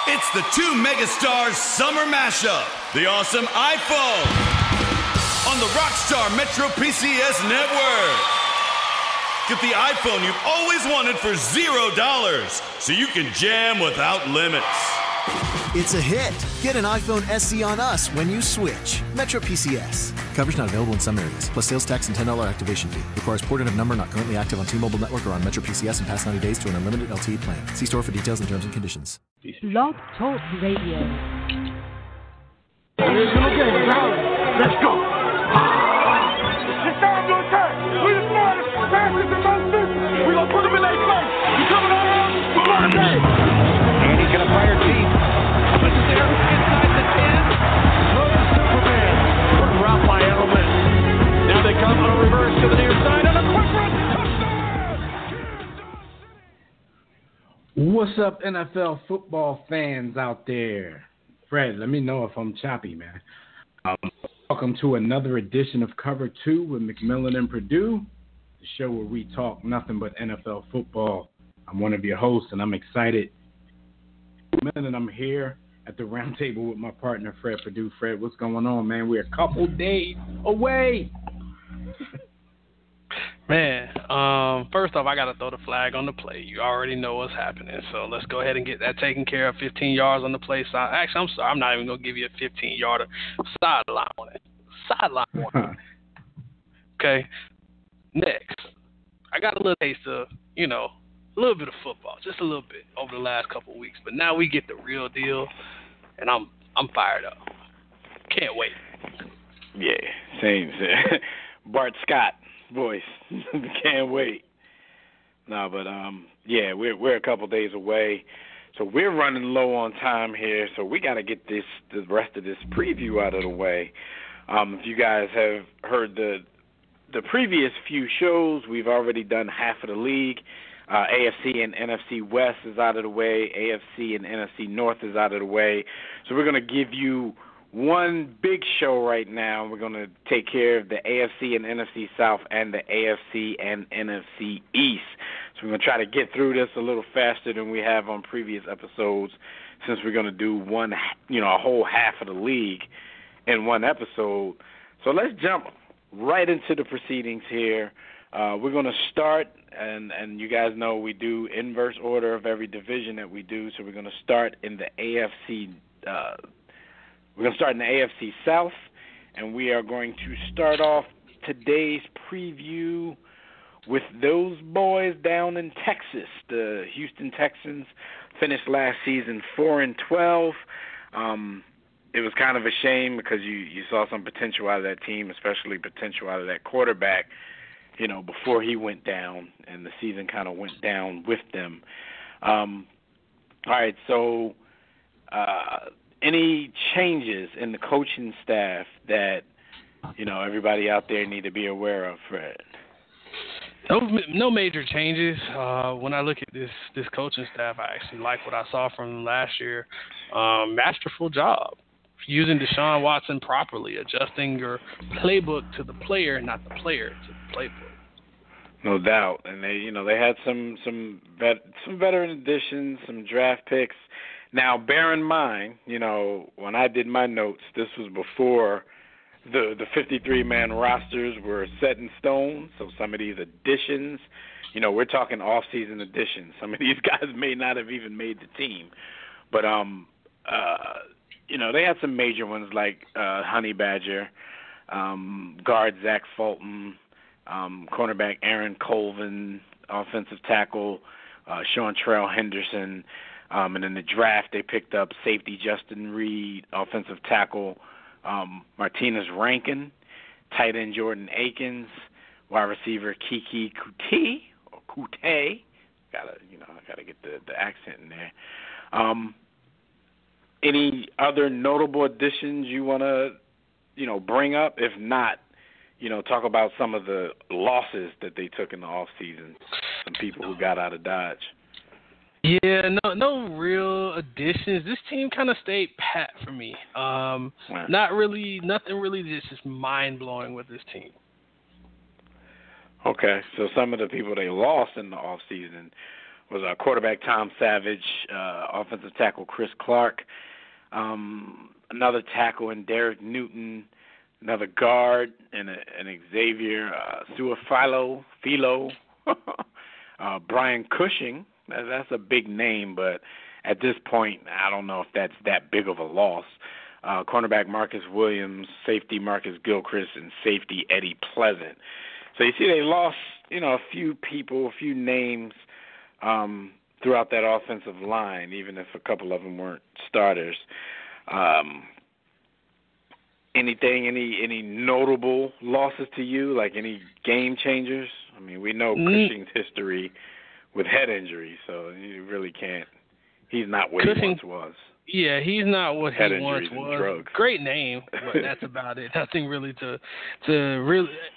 It's the two megastars summer mashup. The awesome iPhone on the Rockstar Metro PCS network. Get the iPhone you've always wanted for $0 so you can jam without limits. It's a hit. Get an iPhone SE on us when you switch. Metro PCS. Coverage not available in some areas, plus sales tax and $10 activation fee. Requires ported of number not currently active on T-Mobile network or on Metro PCS in past 90 days to an unlimited LTE plan. See store for details and terms and conditions. Blog Talk Radio. Let's go. It's time to attack. We the smartest, fastest, and most vicious. We gonna put them in their place. We coming on. We're gonna play. And he's gonna fire deep. Switches there inside the 10. Throws to Superman. Good route by Edelman. Now they come on a reverse to the near side and a quick run. What's up, NFL football fans out there? Fred, let me know if I'm choppy, man. Welcome to another edition of Cover 2 with McMillan and Purdue, the show where we talk nothing but NFL football. I'm one of your hosts, and I'm excited. And I'm here at the round table with my partner, Fred Purdue. Fred, what's going on, man? We're a couple days away. Man, first off, I got to throw the flag on the play. You already know what's happening, so let's go ahead and get that taken care of. 15 yards on the play side. Actually, I'm sorry. I'm not even going to give you a 15-yarder. Sideline on it. Sideline on it. Okay? Next, I got a little taste of, a little bit of football, just a little bit over the last couple of weeks. But now we get the real deal, and I'm fired up. Can't wait. Yeah, same. Bart Scott voice. Can't wait. No, but yeah, we're a couple days away, so we're running low on time here. So we got to get the rest of this preview out of the way. If you guys have heard the previous few shows, we've already done half of the league. AFC and NFC West is out of the way. AFC and NFC North is out of the way. So we're going to give you one big show right now. We're going to take care of the AFC and NFC South and the AFC and NFC East. So we're going to try to get through this a little faster than we have on previous episodes, since we're going to do a whole half of the league in one episode. So let's jump right into the proceedings here. We're going to start, and you guys know we do inverse order of every division that we do. So we're going to start in the AFC. We're going to start in the AFC South, and we are going to start off today's preview with those boys down in Texas. The Houston Texans finished last season 4-12. It was kind of a shame because you saw some potential out of that team, especially potential out of that quarterback, before he went down, and the season kind of went down with them. All right, so any changes in the coaching staff that, everybody out there need to be aware of, Fred? No major changes. When I look at this coaching staff, I actually like what I saw from them last year. Masterful job. Using Deshaun Watson properly, adjusting your playbook to the player, not the player to the playbook. No doubt, and they had some veteran additions, some draft picks. Now, bear in mind, when I did my notes, this was before the 53-man rosters were set in stone. So some of these additions, we're talking off-season additions. Some of these guys may not have even made the team, but they had some major ones like Honey Badger, guard Zach Fulton, cornerback Aaron Colvin, offensive tackle Seantrell Henderson, and in the draft they picked up safety Justin Reed, offensive tackle Martinez Rankin, tight end Jordan Akins, wide receiver Kiki Kuti or Kute. I gotta get the accent in there. Any other notable additions you want to, bring up? If not, talk about some of the losses that they took in the off season. Some people who got out of Dodge. Yeah, no real additions. This team kind of stayed pat for me. Nothing really just mind blowing with this team. Okay, so some of the people they lost in the off season was quarterback Tom Savage, offensive tackle Chris Clark, another tackle in Derek Newton, another guard and Xavier Suafilo, Brian Cushing. That's a big name, but at this point, I don't know if that's that big of a loss. Cornerback Marcus Williams, safety Marcus Gilchrist, and safety Eddie Pleasant. So you see they lost, a few people, a few names throughout that offensive line, even if a couple of them weren't starters. Any notable losses to you, like any game changers? I mean, we know Cushing's history with head injury, so you really can't. He's not what he once was. Yeah, he's not what head he once was. Drugs. Great name, but that's about it. Nothing really to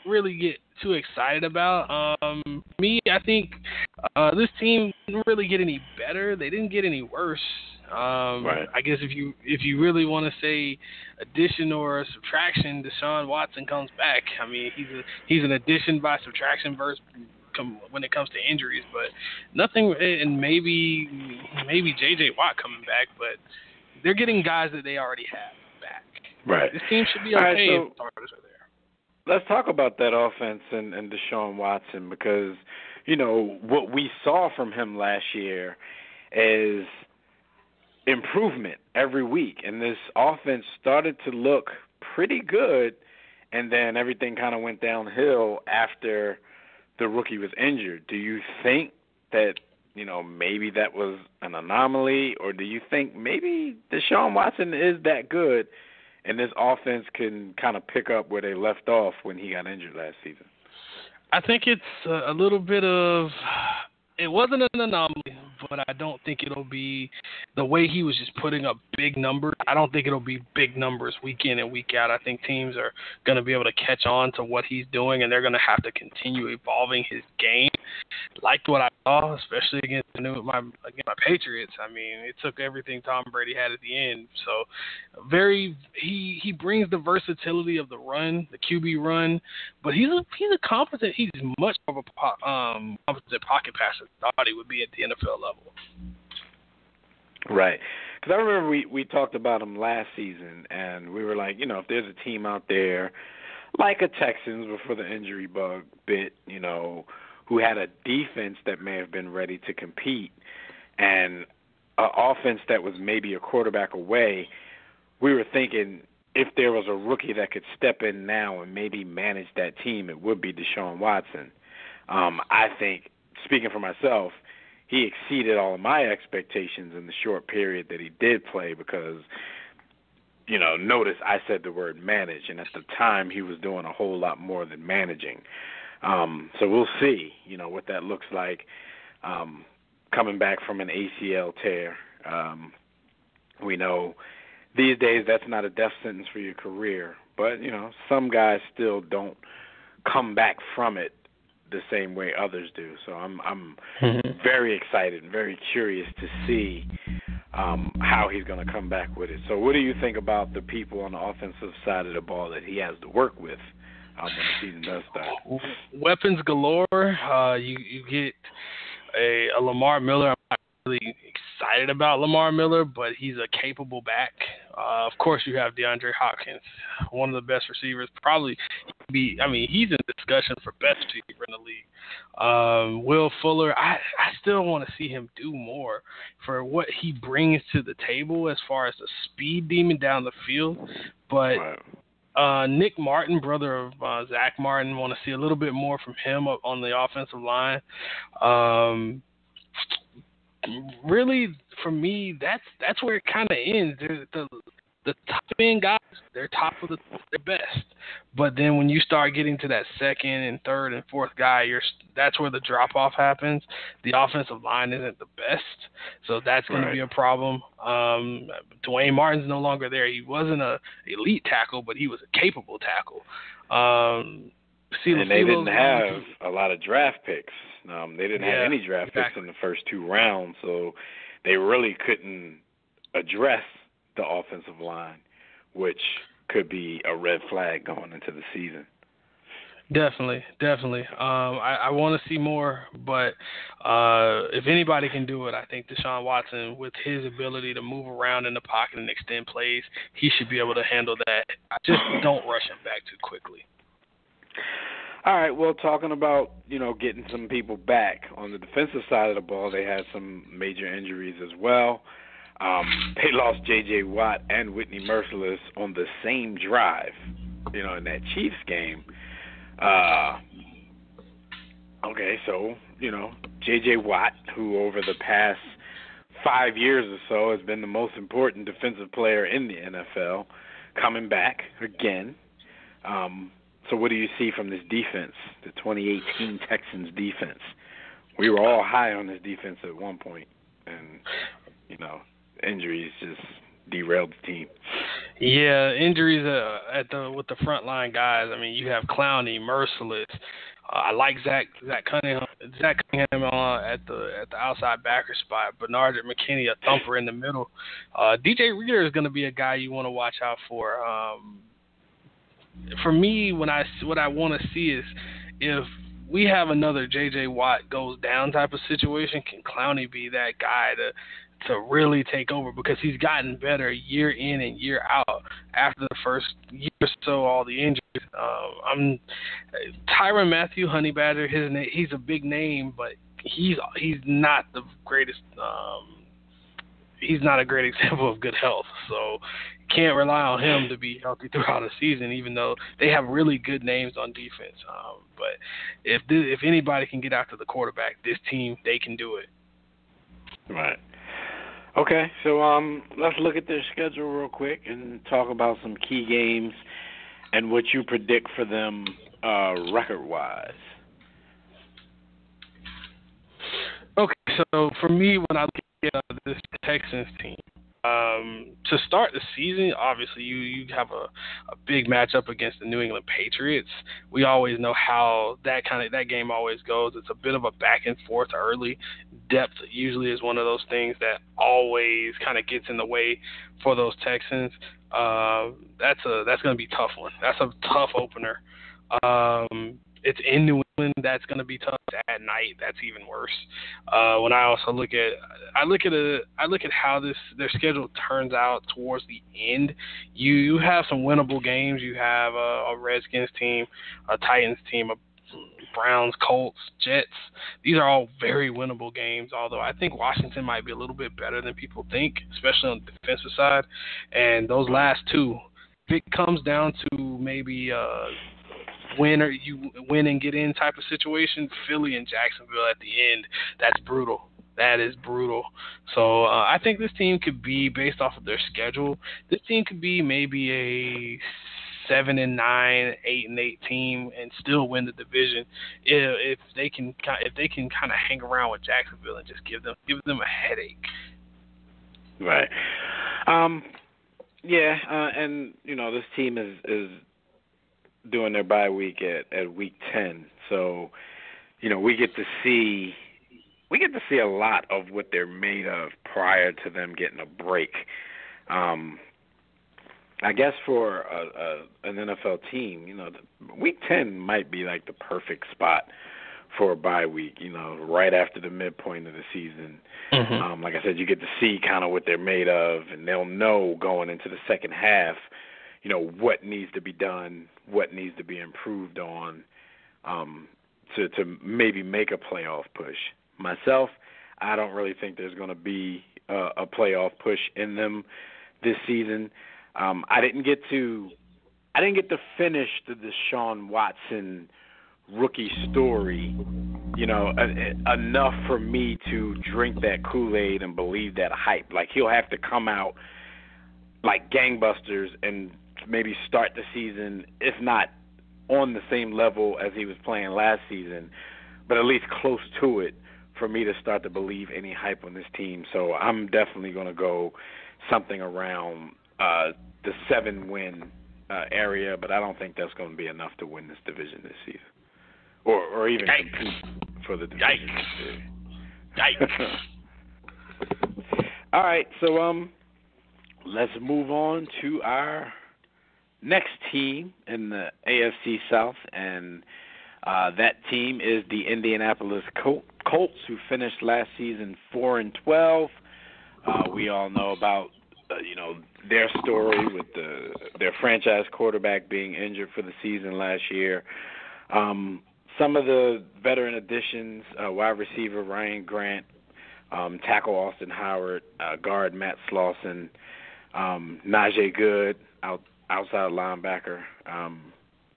really get too excited about. Me, I think this team didn't really get any better. They didn't get any worse. Right. I guess if you really want to say addition or subtraction, Deshaun Watson comes back. I mean, he's an addition by subtraction when it comes to injuries, but nothing. And maybe J.J. Watt coming back, but they're getting guys that they already have back. Right. This team should be okay. Right, so if starters are there. let's talk about that offense and Deshaun Watson, because what we saw from him last year is improvement every week, and this offense started to look pretty good, and then everything kind of went downhill after the rookie was injured. Do you think that maybe that was an anomaly, or do you think maybe Deshaun Watson is that good and this offense can kind of pick up where they left off when he got injured last season? I think it's a little bit of – it wasn't an anomaly, but I don't think it'll be the way he was just putting up big numbers. I don't think it'll be big numbers week in and week out. I think teams are going to be able to catch on to what he's doing, and they're going to have to continue evolving his game. Liked what I saw, especially against my Patriots. I mean, it took everything Tom Brady had at the end. So he brings the versatility of the run, the QB run, but he's a competent. He's much of a competent pocket passer than I thought he would be at the NFL level. Right. Because I remember we talked about him last season, and we were like, if there's a team out there like a Texans before the injury bug bit, who had a defense that may have been ready to compete and an offense that was maybe a quarterback away, we were thinking if there was a rookie that could step in now and maybe manage that team, it would be Deshaun Watson. I think, speaking for myself, he exceeded all of my expectations in the short period that he did play because, notice I said the word manage, and at the time he was doing a whole lot more than managing. So we'll see, what that looks like coming back from an ACL tear. We know these days that's not a death sentence for your career, but, some guys still don't come back from it the same way others do. So I'm very excited and very curious to see how he's going to come back with it. So what do you think about the people on the offensive side of the ball that he has to work with when the season does start? Weapons galore. You get a Lamar Miller. I'm not really excited about Lamar Miller, but he's a capable back. Of course, you have DeAndre Hopkins, one of the best receivers. Probably he's in discussion for best receiver in the league. Will Fuller, I still want to see him do more for what he brings to the table as far as the speed demon down the field. But Nick Martin, brother of Zach Martin, want to see a little bit more from him on the offensive line. Really, for me, that's where it kind of ends. The top end guys, they're they're best. But then when you start getting to that second and third and fourth guy, that's where the drop off happens. The offensive line isn't the best, so that's going to be a problem. Dwayne Martin's no longer there. He wasn't a elite tackle, but he was a capable tackle. And they didn't have a lot of draft picks. They didn't have any draft picks in the first two rounds, so they really couldn't address the offensive line, which could be a red flag going into the season. Definitely. I want to see more, but if anybody can do it, I think Deshaun Watson, with his ability to move around in the pocket and extend plays, he should be able to handle that. Just don't rush him back too quickly. All right, well, talking about, getting some people back on the defensive side of the ball, they had some major injuries as well. They lost J.J. Watt and Whitney Merciless on the same drive, in that Chiefs game. Okay, so, J.J. Watt, who over the past 5 years or so has been the most important defensive player in the NFL, coming back again. So what do you see from this defense, the 2018 Texans defense? We were all high on this defense at one point, and, injuries just derailed the team. Yeah, injuries with the frontline guys. I mean, you have Clowney, Merciless. I like Zach Cunningham at the outside backer spot. Bernard McKinney, a thumper in the middle. DJ Reader is going to be a guy you want to watch out for. For me, what I want to see is if we have another J.J. Watt goes down type of situation, can Clowney be that guy to really take over, because he's gotten better year in and year out after the first year or so, all the injuries. Tyrann Mathieu, Honey Badger, he's a big name, but he's not the greatest. He's not a great example of good health, so can't rely on him to be healthy throughout the season, even though they have really good names on defense. But if anybody can get after the quarterback, this team, they can do it. Right. Okay, so let's look at their schedule real quick and talk about some key games and what you predict for them record-wise. Okay, so for me, when I look at this Texans team, to start the season, obviously you have a big matchup against the New England Patriots. We always know how that game always goes. It's a bit of a back and forth early. Depth usually is one of those things that always kind of gets in the way for those Texans. That's going to be a tough one. That's a tough opener. It's in New England. That's going to be tough. At night, that's even worse. When I also look at how their schedule turns out towards the end, you have some winnable games. You have a Redskins team, a Titans team, a Browns, Colts, Jets. These are all very winnable games, although I think Washington might be a little bit better than people think, especially on the defensive side. And those last two, if it comes down to maybe win and get in type of situation, Philly and Jacksonville at the end, that's brutal. That is brutal. So I think this team could be, based off of their schedule, this team could be maybe a 7-9, 8-8 team and still win the division if they can kind of hang around with Jacksonville and just give them a headache. Right. And this team is doing their bye week at week 10, so we get to see a lot of what they're made of prior to them getting a break. I guess for an NFL team, week 10 might be like the perfect spot for a bye week, right after the midpoint of the season. Mm-hmm. Like I said, you get to see kind of what they're made of, and they'll know going into the second half, what needs to be done, what needs to be improved on to maybe make a playoff push. Myself, I don't really think there's going to be a playoff push in them this season. I didn't get to finish the Deshaun Watson rookie story, enough for me to drink that Kool-Aid and believe that hype. Like, he'll have to come out like gangbusters and maybe start the season, if not on the same level as he was playing last season, but at least close to it for me to start to believe any hype on this team. So I'm definitely going to go something around the 7-win area, but I don't think that's going to be enough to win this division this season, or even compete for the division. Yikes. All right, so let's move on to our next team in the AFC South, and that team is the Indianapolis Colts, who finished last season 4-12. We all know about their story with their franchise quarterback being injured for the season last year. Some of the veteran additions: wide receiver Ryan Grant, tackle Austin Howard, guard Matt Slauson, Najee Good, outside linebacker,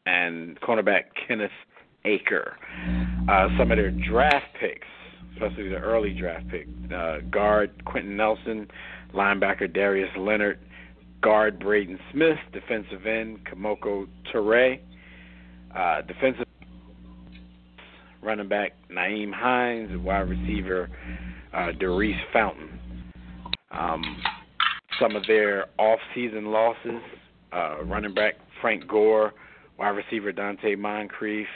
and cornerback Kenneth Aker. Some of their draft picks, especially the early draft pick: guard Quentin Nelson, linebacker Darius Leonard, guard Braden Smith, defensive end Kamoko Toure, defensive running back Naeem Hines, and wide receiver Darius Fountain. Some of their off-season losses: running back Frank Gore, wide receiver Dante Moncrief,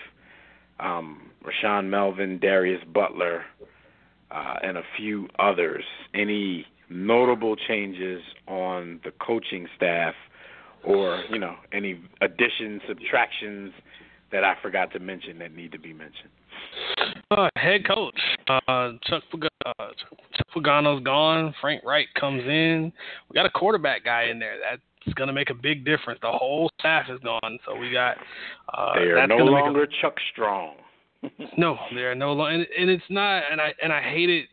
Rashawn Melvin, Darius Butler, and a few others. Any notable changes on the coaching staff, or any additions, subtractions that I forgot to mention that need to be mentioned? Head coach Chuck Pagano's gone. Frank Wright comes in. We got a quarterback guy in there. That's going to make a big difference. The whole staff is gone, so we got. They are no longer Chuck Strong. No, they are no longer, and it's not. And I hate it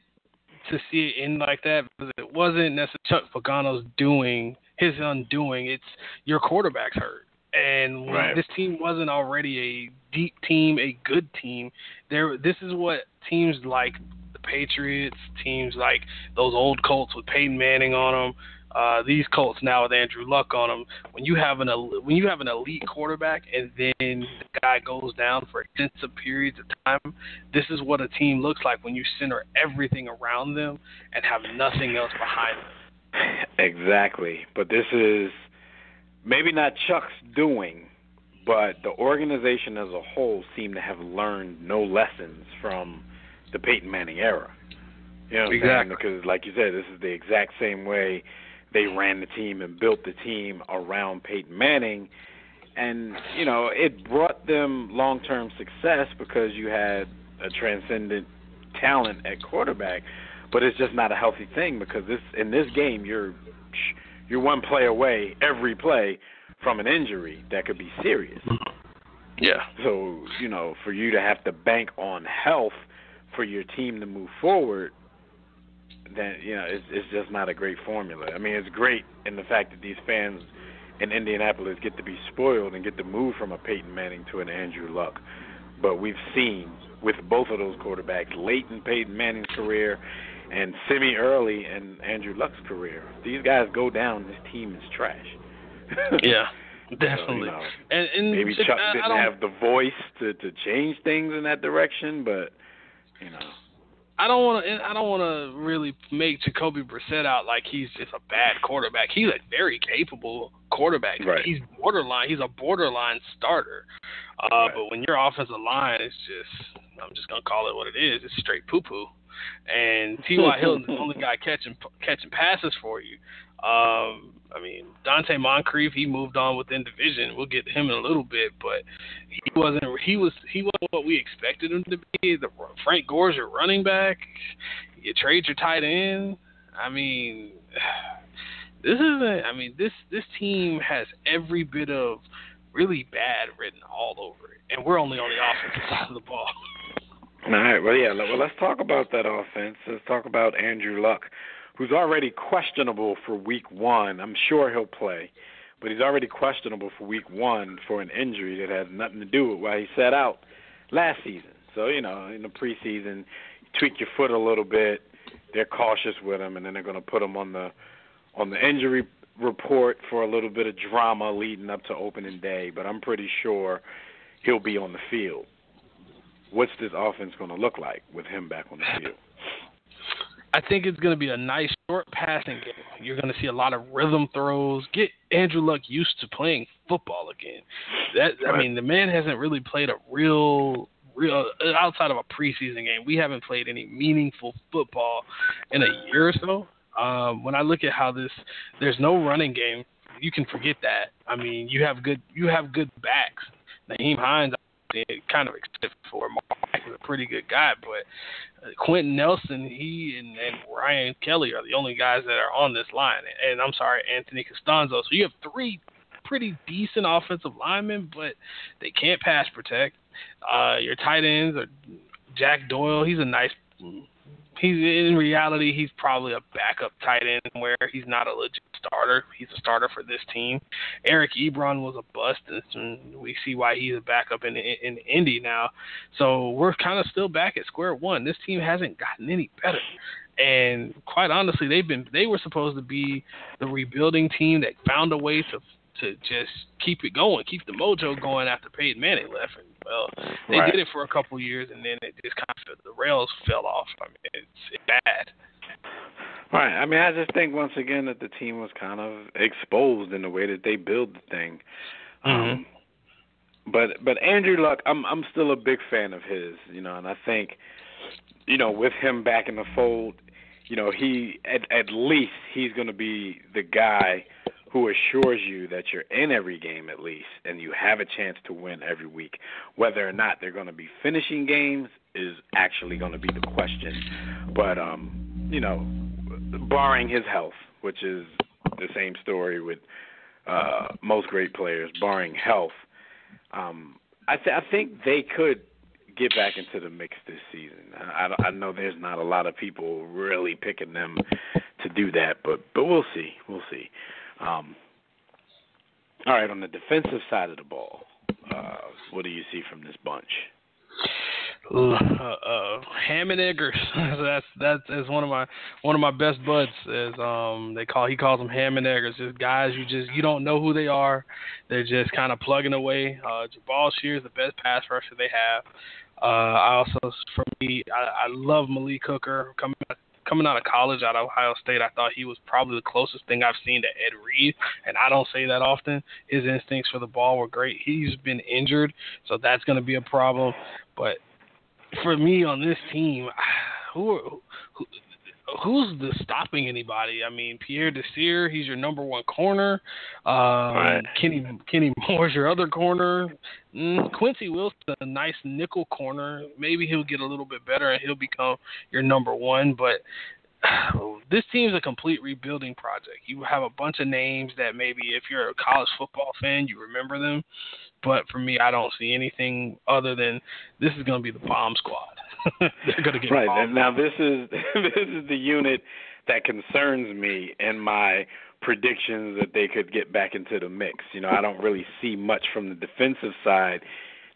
to see it end like that, because it wasn't necessarily Chuck Pagano's doing, his undoing. It's your quarterback's hurt. And when this team wasn't already a deep team, a good team, this is what teams like the Patriots, teams like those old Colts with Peyton Manning on them, these Colts now with Andrew Luck on them. When you have an elite quarterback and then the guy goes down for extensive periods of time, this is what a team looks like when you center everything around them and have nothing else behind them. Exactly. But this is maybe not Chuck's doing, but the organization as a whole seemed to have learned no lessons from the Peyton Manning era. You know what I'm saying? Because, like you said, this is the exact same way they ran the team and built the team around Peyton Manning. And, it brought them long-term success because you had a transcendent talent at quarterback. But it's just not a healthy thing, because in this game you're one play away every play from an injury that could be serious. Yeah. So, for you to have to bank on health for your team to move forward, then, it's just not a great formula. I mean, it's great in the fact that these fans in Indianapolis get to be spoiled and get to move from a Peyton Manning to an Andrew Luck. But we've seen with both of those quarterbacks, late in Peyton Manning's career and semi-early in Andrew Luck's career, these guys go down, this team is trash. Yeah, definitely. So, and maybe Chuck didn't have the voice to change things in that direction, but, I don't want to really make Jacoby Brissett out like he's just a bad quarterback. He's a very capable quarterback. Right. He's a borderline starter. But when your offensive line is I'm just gonna call it what it is. It's straight poo poo. And T.Y. Hilton's the only guy catching passes for you. Dante Moncrief, he moved on within division. We'll get to him in a little bit, but he wasn't what we expected him to be. Frank Gore's your running back. You trade your tight end. This team has every bit of really bad written all over it, and we're only on the offensive side of the ball. All right. Well, let's talk about that offense. Let's talk about Andrew Luck, who's already questionable for week 1. I'm sure he'll play, but he's already questionable for week 1 for an injury that has nothing to do with why he sat out last season. So, in the preseason, you tweak your foot a little bit, they're cautious with him, and then they're going to put him on the injury report for a little bit of drama leading up to opening day. But I'm pretty sure he'll be on the field. What's this offense going to look like with him back on the field? I think it's going to be a nice short passing game. You're going to see a lot of rhythm throws. Get Andrew Luck used to playing football again. The man hasn't really played a real outside of a preseason game. We haven't played any meaningful football in a year or so. When I look at how there's no running game. you can forget that. I mean, you have good backs. Naheem Hines kind of except for Mark is a pretty good guy, but Quentin Nelson, he and Ryan Kelly are the only guys that are on this line. And I'm sorry, Anthony Costanzo. So you have three pretty decent offensive linemen, but they can't pass protect. Your tight ends are Jack Doyle. He's in reality, he's probably a backup tight end where he's not a legit starter. He's a starter for this team. Eric Ebron was a bust, and we see why he's a backup in Indy now. So we're kind of still back at square one. This team hasn't gotten any better. And quite honestly, they were supposed to be the rebuilding team that found a way to just keep it going, keep the mojo going after Peyton Manning left. And, well, they did it for a couple of years, and then it just kind of the rails fell off. I mean, it's bad. Right. I mean, I just think once again that the team was kind of exposed in the way that they build the thing. Mm-hmm. But Andrew Luck, I'm still a big fan of his, and I think, with him back in the fold, he at least he's going to be the guy who assures you that you're in every game at least and you have a chance to win every week. Whether or not they're going to be finishing games is actually going to be the question. But, barring his health, which is the same story with most great players, barring health, I think they could get back into the mix this season. I know there's not a lot of people really picking them to do that, but we'll see. We'll see. All right, on the defensive side of the ball, what do you see from this bunch? Ham and Eggers. That's one of my best buds. He calls them Ham and Eggers. Just guys you don't know who they are. They're just kind of plugging away. Jabal Shear is the best pass rusher they have. I love Malik Hooker coming out of college, out of Ohio State. I thought he was probably the closest thing I've seen to Ed Reed, and I don't say that often. His instincts for the ball were great. He's been injured, so that's going to be a problem. But for me on this team, who's stopping anybody? I mean, Pierre Desir, he's your number one corner. Right. Kenny Moore's your other corner. Quincy Wilson, a nice nickel corner. Maybe he'll get a little bit better and he'll become your number one. But this team's a complete rebuilding project. You have a bunch of names that maybe if you're a college football fan, you remember them. But for me, I don't see anything other than this is going to be the bomb squad. They're going to get right. bombed. And now this is the unit that concerns me in my predictions that they could get back into the mix. I don't really see much from the defensive side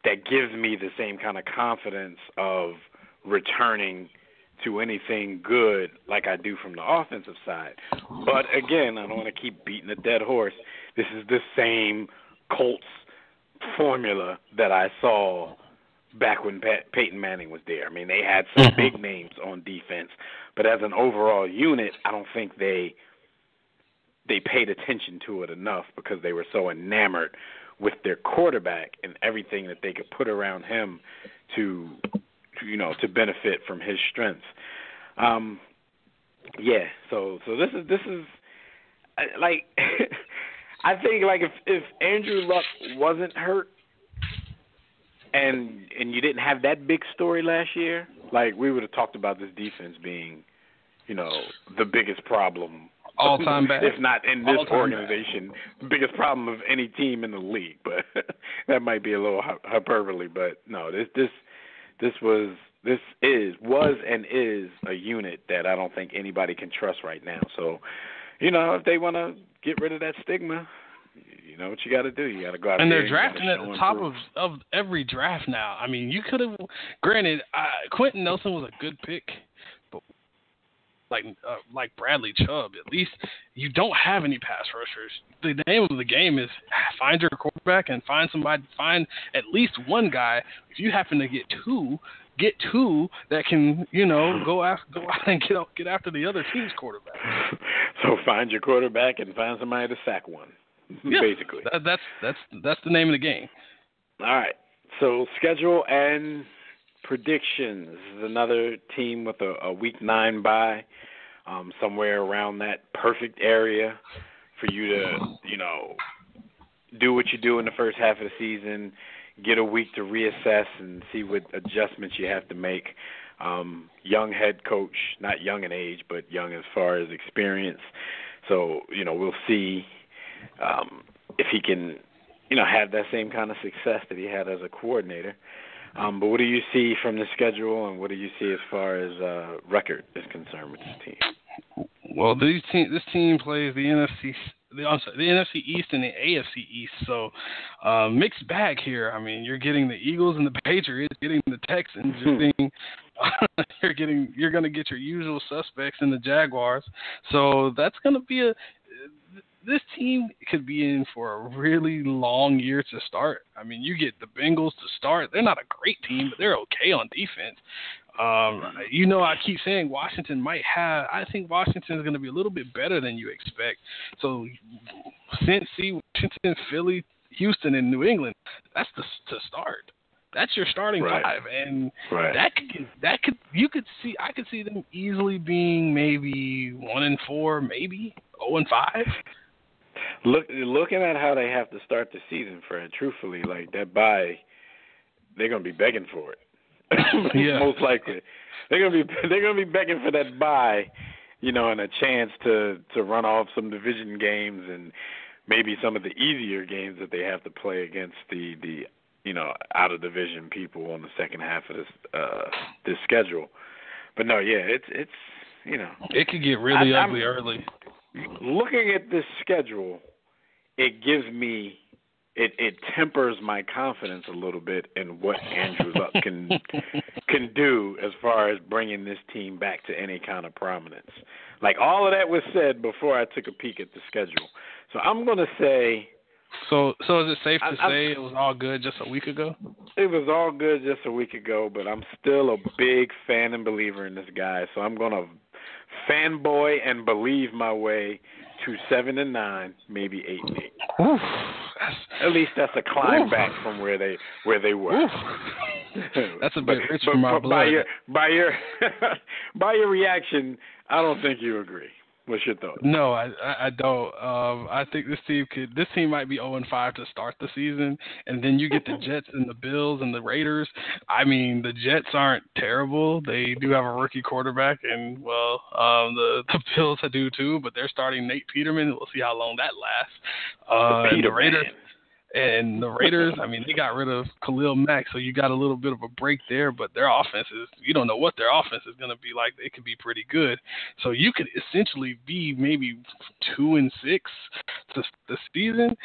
that gives me the same kind of confidence of returning to anything good like I do from the offensive side. But again, I don't want to keep beating a dead horse. This is the same Colts formula that I saw back when Peyton Manning was there. I mean, they had some big names on defense, but as an overall unit, I don't think they paid attention to it enough because they were so enamored with their quarterback and everything that they could put around him to benefit from his strengths. So this is like I think like if Andrew Luck wasn't hurt and you didn't have that big story last year, like we would have talked about this defense being, the biggest problem all time bad. If not in this organization, the biggest problem of any team in the league. But that might be a little hyperbole. But no, this was and is a unit that I don't think anybody can trust right now. So, if they want to get rid of that stigma, you know what you got to do. You got to go out and there. And they're drafting at the top of every draft now. I mean, you could have. Granted, Quentin Nelson was a good pick, but like Bradley Chubb, at least you don't have any pass rushers. The name of the game is find your quarterback and find at least one guy. If you happen to get two that can, go out and get after the other team's quarterback. So find your quarterback and find somebody to sack one. Yeah, basically. That's the name of the game. All right. So schedule and predictions. This is another team with a week 9 bye, somewhere around that perfect area for you to, do what you do in the first half of the season, get a week to reassess and see what adjustments you have to make. Young head coach, not young in age, but young as far as experience. So, we'll see if he can, have that same kind of success that he had as a coordinator. But what do you see from the schedule, and what do you see as far as record is concerned with this team? Well, this team plays the NFC East and the AFC East, so mixed bag here. I mean, you're getting the Eagles and the Patriots, getting the Texans, you're going to get your usual suspects in the Jaguars. So that's going to be this team could be in for a really long year to start. I mean, you get the Bengals to start. They're not a great team, but they're okay on defense. I keep saying I think Washington is going to be a little bit better than you expect. So Cincy, Washington, Philly, Houston, and New England, that's to start. That's your starting five, and I could see them easily being maybe 1-4, maybe 0-5. Looking at how they have to start the season, Fred, truthfully, like that bye, they're going to be begging for it. Yeah. Most likely, they're gonna be begging for that bye, and a chance to run off some division games and maybe some of the easier games that they have to play against the out of division people on the second half of this schedule. But no, it's it could get really ugly early. Looking at this schedule, it gives me. It tempers my confidence a little bit in what Andrew Luck can do as far as bringing this team back to any kind of prominence. Like, all of that was said before I took a peek at the schedule. So I'm going to say... So is it safe to say it was all good just a week ago? It was all good just a week ago, but I'm still a big fan and believer in this guy. So I'm going to fanboy and believe my way to 7-9, maybe 8-8. Oof, at least that's a climb back from where they were. That's a bit rich for my blood. By your reaction, I don't think you agree. What's your thought? No, I don't. I think this team might be 0-5 to start the season, and then you get the Jets and the Bills and the Raiders. I mean, the Jets aren't terrible. They do have a rookie quarterback, and the Bills do too. But they're starting Nate Peterman. We'll see how long that lasts. And the Raiders, I mean, they got rid of Khalil Mack, so you got a little bit of a break there, but their offense you don't know what their offense is going to be like. It could be pretty good. So you could essentially be maybe 2-6 to the season.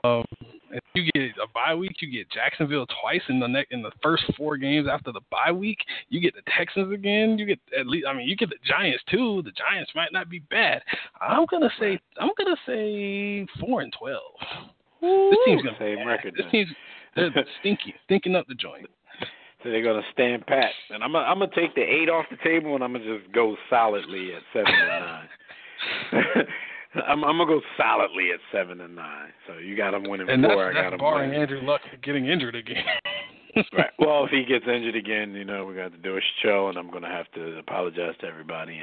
If you get a bye week, you get Jacksonville twice in the first 4 games after the bye week. You get the Texans again. You get you get the Giants too. The Giants might not be bad. I'm gonna say 4-12. This team's gonna same record. This team's stinking up the joint. So they're gonna stand pat, and I'm gonna take the 8 off the table, and I'm gonna just go solidly at 7-9. I'm gonna go solidly at 7-9. So you got them winning 4. I got them barring Andrew Luck getting injured again. Right. Well, if he gets injured again, we got to do a show, and I'm going to have to apologize to everybody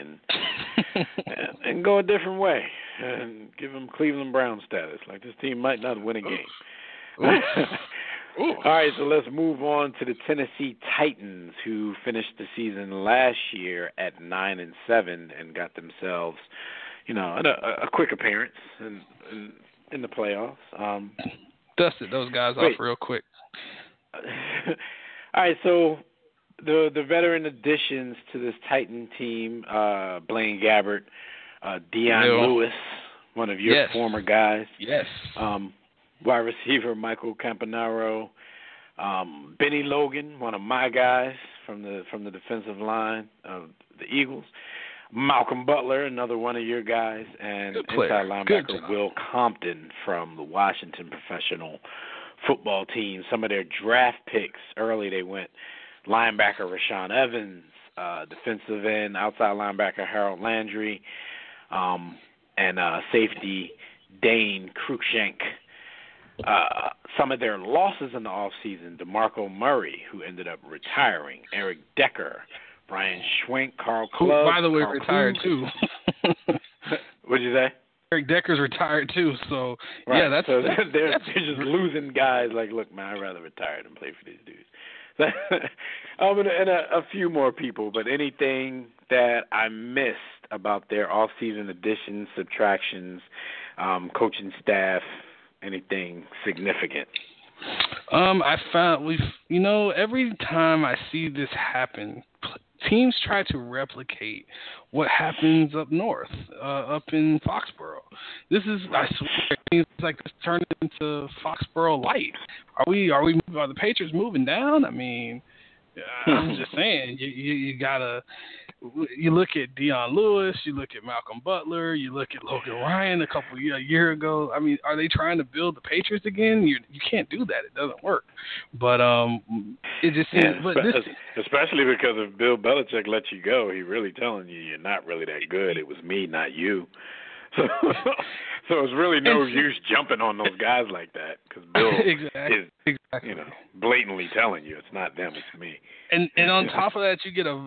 and go a different way and give him Cleveland Brown status. Like, this team might not win a game. All right, so let's move on to the Tennessee Titans, who finished the season last year at 9-7 and got themselves, a quick appearance in the playoffs. Dusted those guys off real quick. All right, so the veteran additions to this Titan team, Blaine Gabbert, Deion Lewis, one of your former guys. Yes. Wide receiver Michael Campanaro, Benny Logan, one of my guys from the defensive line of the Eagles. Malcolm Butler, another one of your guys, and inside linebacker Will Compton from the Washington Professional Football Team. Some of their draft picks early, they went linebacker Rashaan Evans, defensive end, outside linebacker Harold Landry, and safety Dane Cruikshank. Some of their losses in the offseason, DeMarco Murray, who ended up retiring, Eric Decker, Brian Schwenk, Carl Clubb. Who, by the way, retired too. What'd you say? Eric Decker's retired too, so right. yeah, they're just losing guys. Like, look, man, I'd rather retire than play for these dudes. And a few more people, but anything that I missed about their off-season additions, subtractions, coaching staff, anything significant? I found every time I see this happen, teams try to replicate what happens up north, up in Foxborough. I swear, it seems like it's turned into Foxborough light. Are the Patriots moving down? I mean, I'm just saying, you gotta. You look at Deion Lewis, you look at Malcolm Butler, you look at Logan Ryan a year ago. I mean, are they trying to build the Patriots again? You can't do that. It doesn't work. But it just seems. Especially because if Bill Belichick lets you go, he's really telling you you're not really that good. It was me, not you. So it's really no use jumping on those guys like that because Bill is blatantly telling you it's not them, it's me. And on top of that,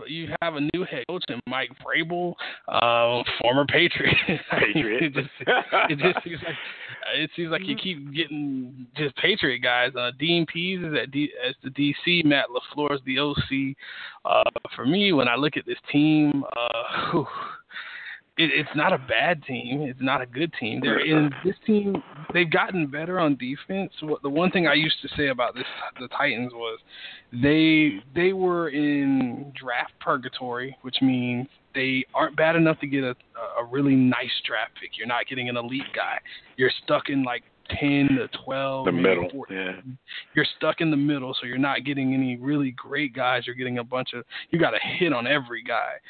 you have a new head coach in Mike Vrabel, former Patriot. It seems like you keep getting just Patriot guys. Dean Pease is as the DC. Matt LaFleur is the OC. For me, when I look at this team, it's not a bad team. It's not a good team. This team, they've gotten better on defense. The one thing I used to say about the Titans was they were in draft purgatory, which means they aren't bad enough to get a really nice draft pick. You're not getting an elite guy. You're stuck in like 10 to 12. The middle, 14. yeah. You're stuck in the middle, so you're not getting any really great guys. You're getting you got to hit on every guy.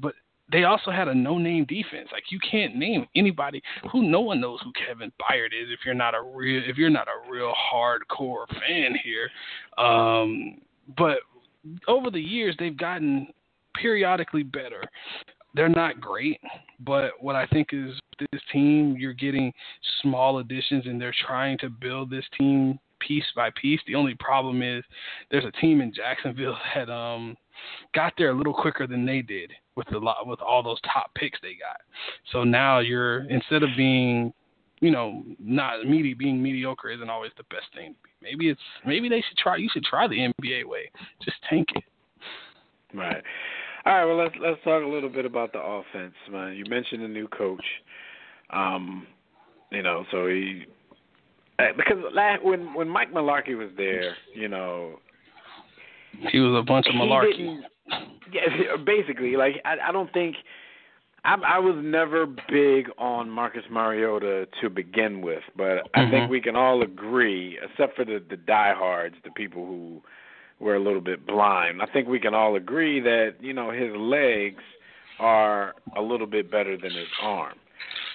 But they also had a no-name defense. Like, you can't name anybody no one knows who Kevin Byard is if you're not a real hardcore fan here. But over the years, they've gotten periodically better. They're not great, but what I think is this team, you're getting small additions, and they're trying to build this team piece by piece. The only problem is there's a team in Jacksonville that got there a little quicker than they did with all those top picks they got. So now instead of being, not being mediocre isn't always the best thing to be. Maybe they should try. You should try the NBA way. Just tank it. Right. All right. Well, let's talk a little bit about the offense, man. You mentioned the new coach. So he. Because when Mike Mularkey was there, he was a bunch of malarkey. Yeah, basically. Like, I don't think I was never big on Marcus Mariota to begin with, but I think we can all agree, except for the diehards, the people who were a little bit blind. I think we can all agree that his legs are a little bit better than his arm.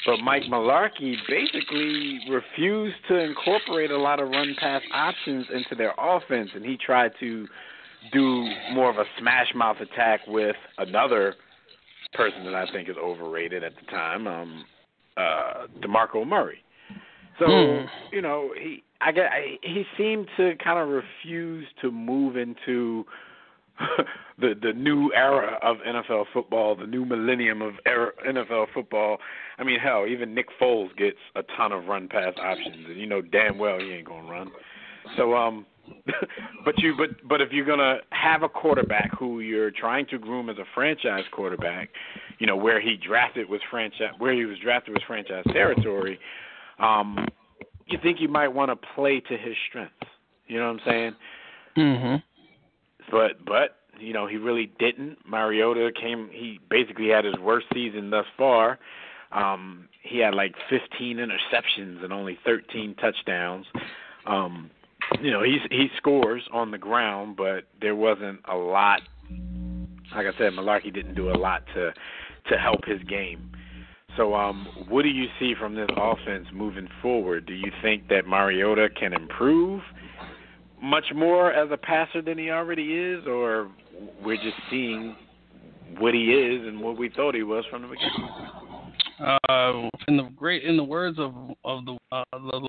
But Mike Mularkey basically refused to incorporate a lot of run-pass options into their offense, and he tried to do more of a smash-mouth attack with another person that I think is overrated at the time, DeMarco Murray. So, he seemed to kind of refuse to move into the new era of NFL football, the new millennium of NFL football. I mean, hell, even Nick Foles gets a ton of run pass options, and damn well he ain't gonna run. So, but if you're gonna have a quarterback who you're trying to groom as a franchise quarterback, where he was drafted was franchise territory, you think you might want to play to his strengths. You know what I'm saying? Mm-hmm. But he really didn't. Mariota he basically had his worst season thus far. He had like 15 interceptions and only 13 touchdowns. He scores on the ground, but there wasn't a lot. Like I said, Mularkey didn't do a lot to help his game. So what do you see from this offense moving forward? Do you think that Mariota can improve much more as a passer than he already is, or we're just seeing what he is and what we thought he was from the beginning? In the words of the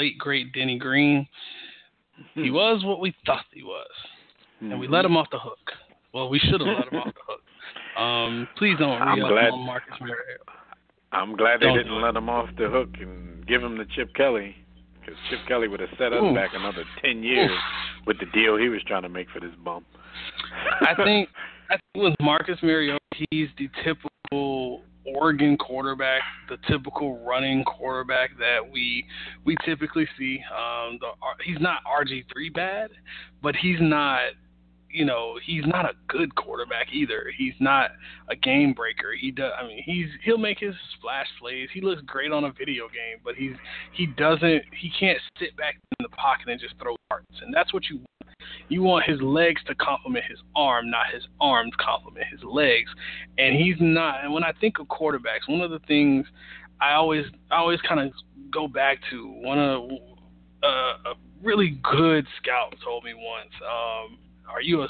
late great Denny Green, he was what we thought he was, and we let him off the hook. Well, we should have let him off the hook. Please don't re-up on Marcus Mariota. I'm glad they didn't let him off the hook and give him to Chip Kelly, because Chip Kelly would have set us back another 10 years with the deal he was trying to make for this bum. I think with Marcus Mariota, he's the typical Oregon quarterback, the typical running quarterback that we typically see. He's not RG3 bad, but he's not a good quarterback either. He's not a game breaker. He'll make his splash plays. He looks great on a video game, but he can't sit back in the pocket and just throw darts. And that's what you want. You want his legs to complement his arm, not his arms complement his legs. And he's not. And when I think of quarterbacks, one of the things I always kind of go back to, one of a really good scout told me once, are you a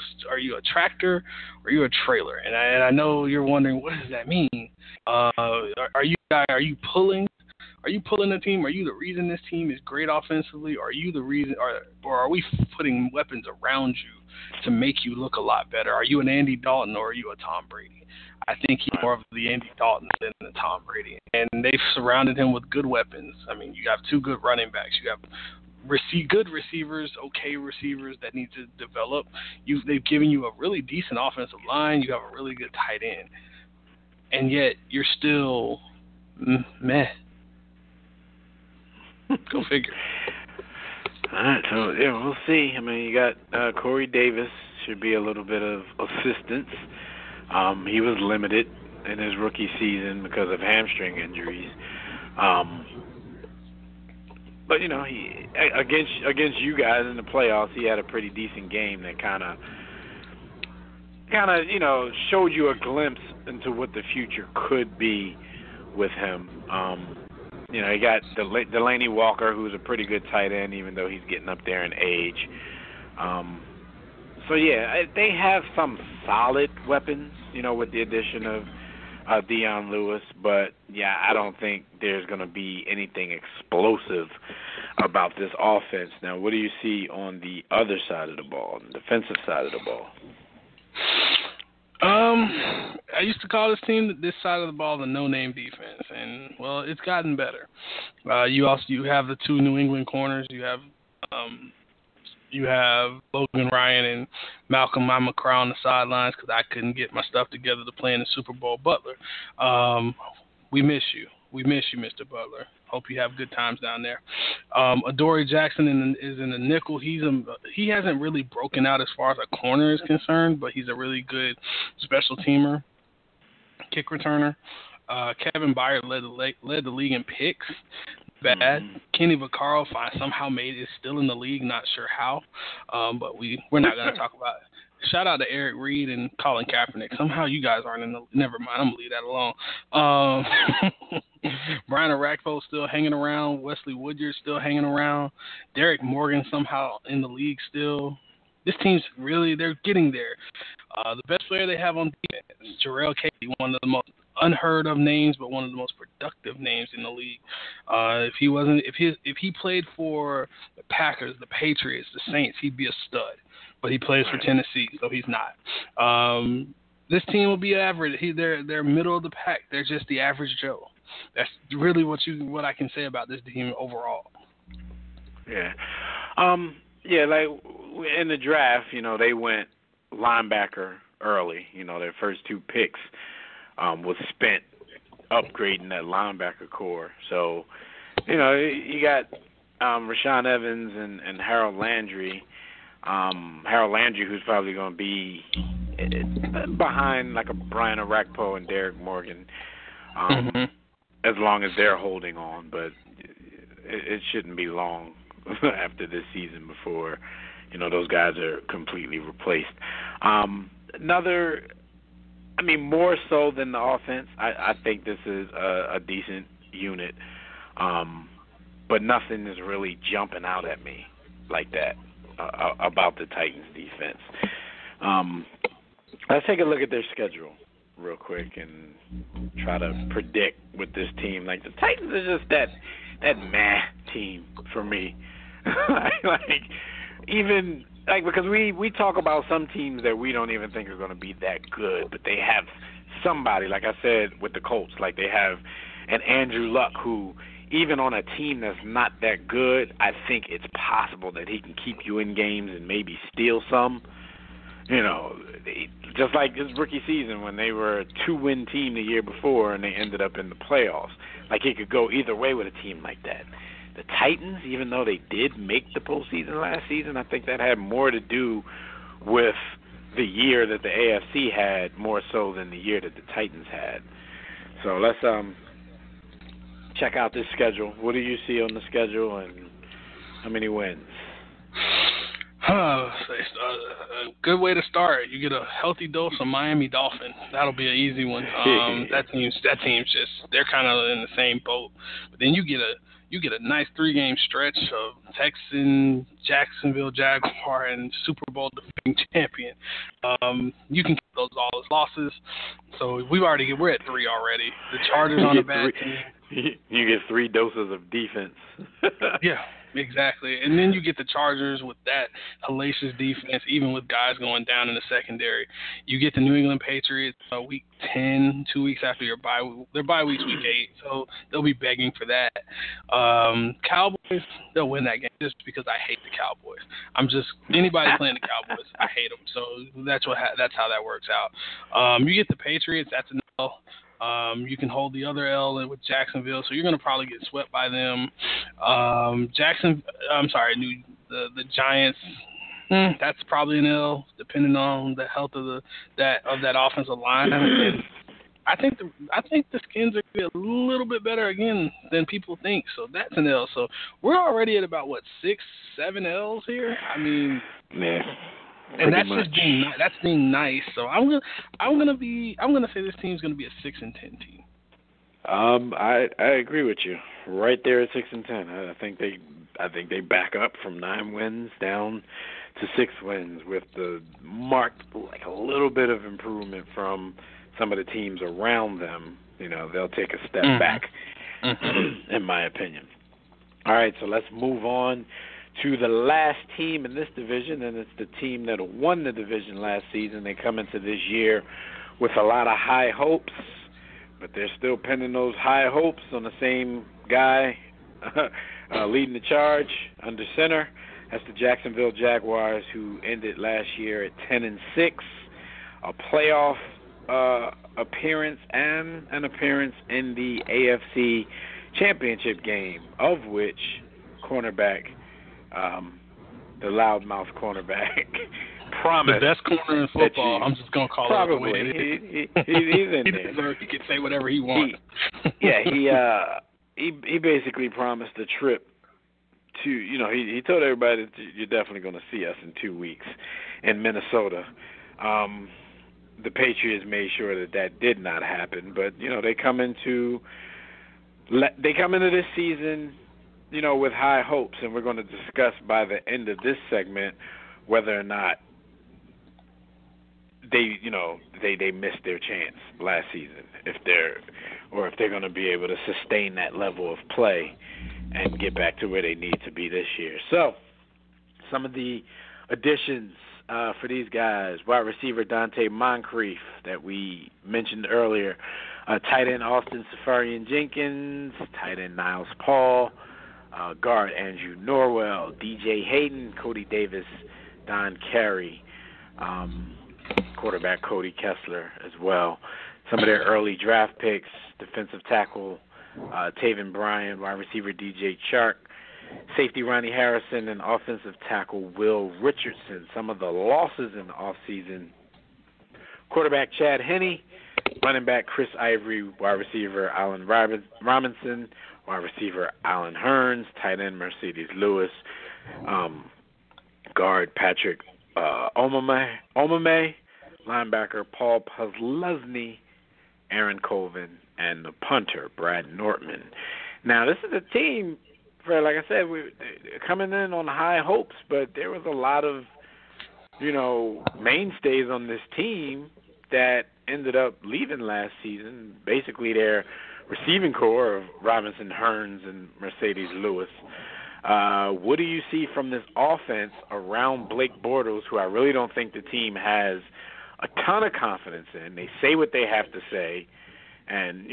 tractor or are you a trailer? And I know you're wondering, what does that mean? Are you pulling? Are you pulling the team? Are you the reason this team is great offensively? Or are you the reason, or are we putting weapons around you to make you look a lot better? Are you an Andy Dalton or are you a Tom Brady? I think he's more of the Andy Dalton than the Tom Brady. And they've surrounded him with good weapons. I mean, you have two good running backs. You have good receivers, okay receivers that need to develop. They've given you a really decent offensive line. You have a really good tight end. And yet you're still meh. Go figure. All right, so yeah, we'll see. I mean, you got Corey Davis, should be a little bit of assistance. He was limited in his rookie season because of hamstring injuries. But he against you guys in the playoffs, he had a pretty decent game that kind of showed you a glimpse into what the future could be with him. You got Delaney Walker, who's a pretty good tight end, even though he's getting up there in age. So, yeah, they have some solid weapons, with the addition of Deion Lewis. But, yeah, I don't think there's going to be anything explosive about this offense. Now, what do you see on the other side of the ball, the defensive side of the ball? I used to call this side of the ball the no-name defense, and well, it's gotten better. You have the two New England corners. You have Logan Ryan and Malcolm Amakra on the sidelines because I couldn't get my stuff together to play in the Super Bowl. Butler, we miss you. We miss you, Mr. Butler. Hope you have good times down there. Adoree Jackson is in the nickel. He hasn't really broken out as far as a corner is concerned, but he's a really good special teamer, kick returner. Kevin Byard led the league in picks. Bad. Mm-hmm. Kenny Vaccaro somehow is still in the league. Not sure how, but we're not going to talk about it. Shout out to Eric Reed and Colin Kaepernick. Somehow you guys aren't in the. Never mind. I'm gonna leave that alone. Brian Orakpo still hanging around. Wesley Woodyard still hanging around. Derek Morgan somehow in the league still. This team's they're getting there. The best player they have on defense, Jarrell Casey, one of the most unheard of names, but one of the most productive names in the league. If he played for the Packers, the Patriots, the Saints, he'd be a stud. But he plays for Tennessee, so he's not. This team will be average. They're middle of the pack. They're just the average Joe. That's really what I can say about this team overall. Yeah. Like in the draft, they went linebacker early. Their first two picks was spent upgrading that linebacker core. So, you got Rashaan Evans and Harold Landry. Harold Landry, who's probably going to be behind like a Brian Orakpo and Derek Morgan, as long as they're holding on. But it shouldn't be long after this season before, those guys are completely replaced. More so than the offense, I think this is a decent unit, but nothing is really jumping out at me like that. About the Titans defense. Let's take a look at their schedule real quick and try to predict with this team. Like, the Titans are just that meh team for me. Because we talk about some teams that we don't even think are going to be that good, but they have somebody, like I said with the Colts, like they have and Andrew Luck, who even on a team that's not that good, I think it's possible that he can keep you in games and maybe steal some. You know, just like his rookie season when they were a 2-win team the year before and they ended up in the playoffs. Like, he could go either way with a team like that. The Titans, even though they did make the postseason last season, I think that had more to do with the year that the AFC had more so than the year that the Titans had. So let's check out this schedule. What do you see on the schedule, and how many wins? A good way to start. You get a healthy dose of Miami Dolphin. That'll be an easy one. That team's just, they're kind of in the same boat. But then you get a nice 3-game stretch of Texan, Jacksonville Jaguar, and Super Bowl defending champion. You can keep those all as losses. So we're at 3 already. The Chargers on a bad team. You get 3 doses of defense. Yeah. Exactly. And then you get the Chargers with that hellacious defense, even with guys going down in the secondary. You get the New England Patriots week 10, 2 weeks after your bye. Their bye week's week 8, so they'll be begging for that. Cowboys, they'll win that game just because I hate the Cowboys. Anybody playing the Cowboys, I hate them. So that's how that works out. You get the Patriots, that's an L. You can hold the other L with Jacksonville, so you're going to probably get swept by them. The Giants, that's probably an L, depending on the health of that offensive line. And I think the Skins are going to be a little bit better again than people think, so that's an L. So we're already at about 6, 7 L's here. I mean, yeah. And that's much. That's being nice. So I'm gonna say this team's gonna be a 6-10 team. I agree with you. Right there at 6-10. I think they back up from 9 wins down to 6 wins with the marked a little bit of improvement from some of the teams around them. You know, they'll take a step back, in my opinion. All right, so let's move on to the last team in this division, and it's the team that won the division last season. They come into this year with a lot of high hopes, but they're still pinning those high hopes on the same guy leading the charge under center. That's the Jacksonville Jaguars, who ended last year at 10-6, a playoff appearance and an appearance in the AFC Championship game, of which cornerback, the loudmouth cornerback, promised. The best corner in football. I'm just going to call it the way it is. He's in there. He can say whatever he wants. He basically promised a trip to, he told everybody that you're definitely going to see us in 2 weeks in Minnesota. The Patriots made sure that did not happen, but, they come into this season with high hopes, and we're going to discuss by the end of this segment whether or not they missed their chance last season, if they're going to be able to sustain that level of play and get back to where they need to be this year. So, some of the additions for these guys: wide receiver Dante Moncrief that we mentioned earlier, tight end Austin Safarian-Jenkins, tight end Niles Paul, guard Andrew Norwell, DJ Hayden, Cody Davis, Don Carey, quarterback Cody Kessler as well. Some of their early draft picks: defensive tackle Taven Bryan, wide receiver DJ Chark, safety Ronnie Harrison, and offensive tackle Will Richardson. Some of the losses in the offseason: quarterback Chad Henne, running back Chris Ivory, wide receiver Allen Robinson, wide receiver Allen Hearns, tight end Mercedes Lewis, guard Patrick Omame, linebacker Paul Posluszny, Aaron Colvin, and the punter Brad Nortman. Now, this is a team, Fred, like I said, we're coming in on high hopes, but there was a lot of, mainstays on this team that ended up leaving last season. Basically, their receiving core of Robinson, Hearns, and Mercedes Lewis. What do you see from this offense around Blake Bortles, who I really don't think the team has a ton of confidence in? They say what they have to say. And,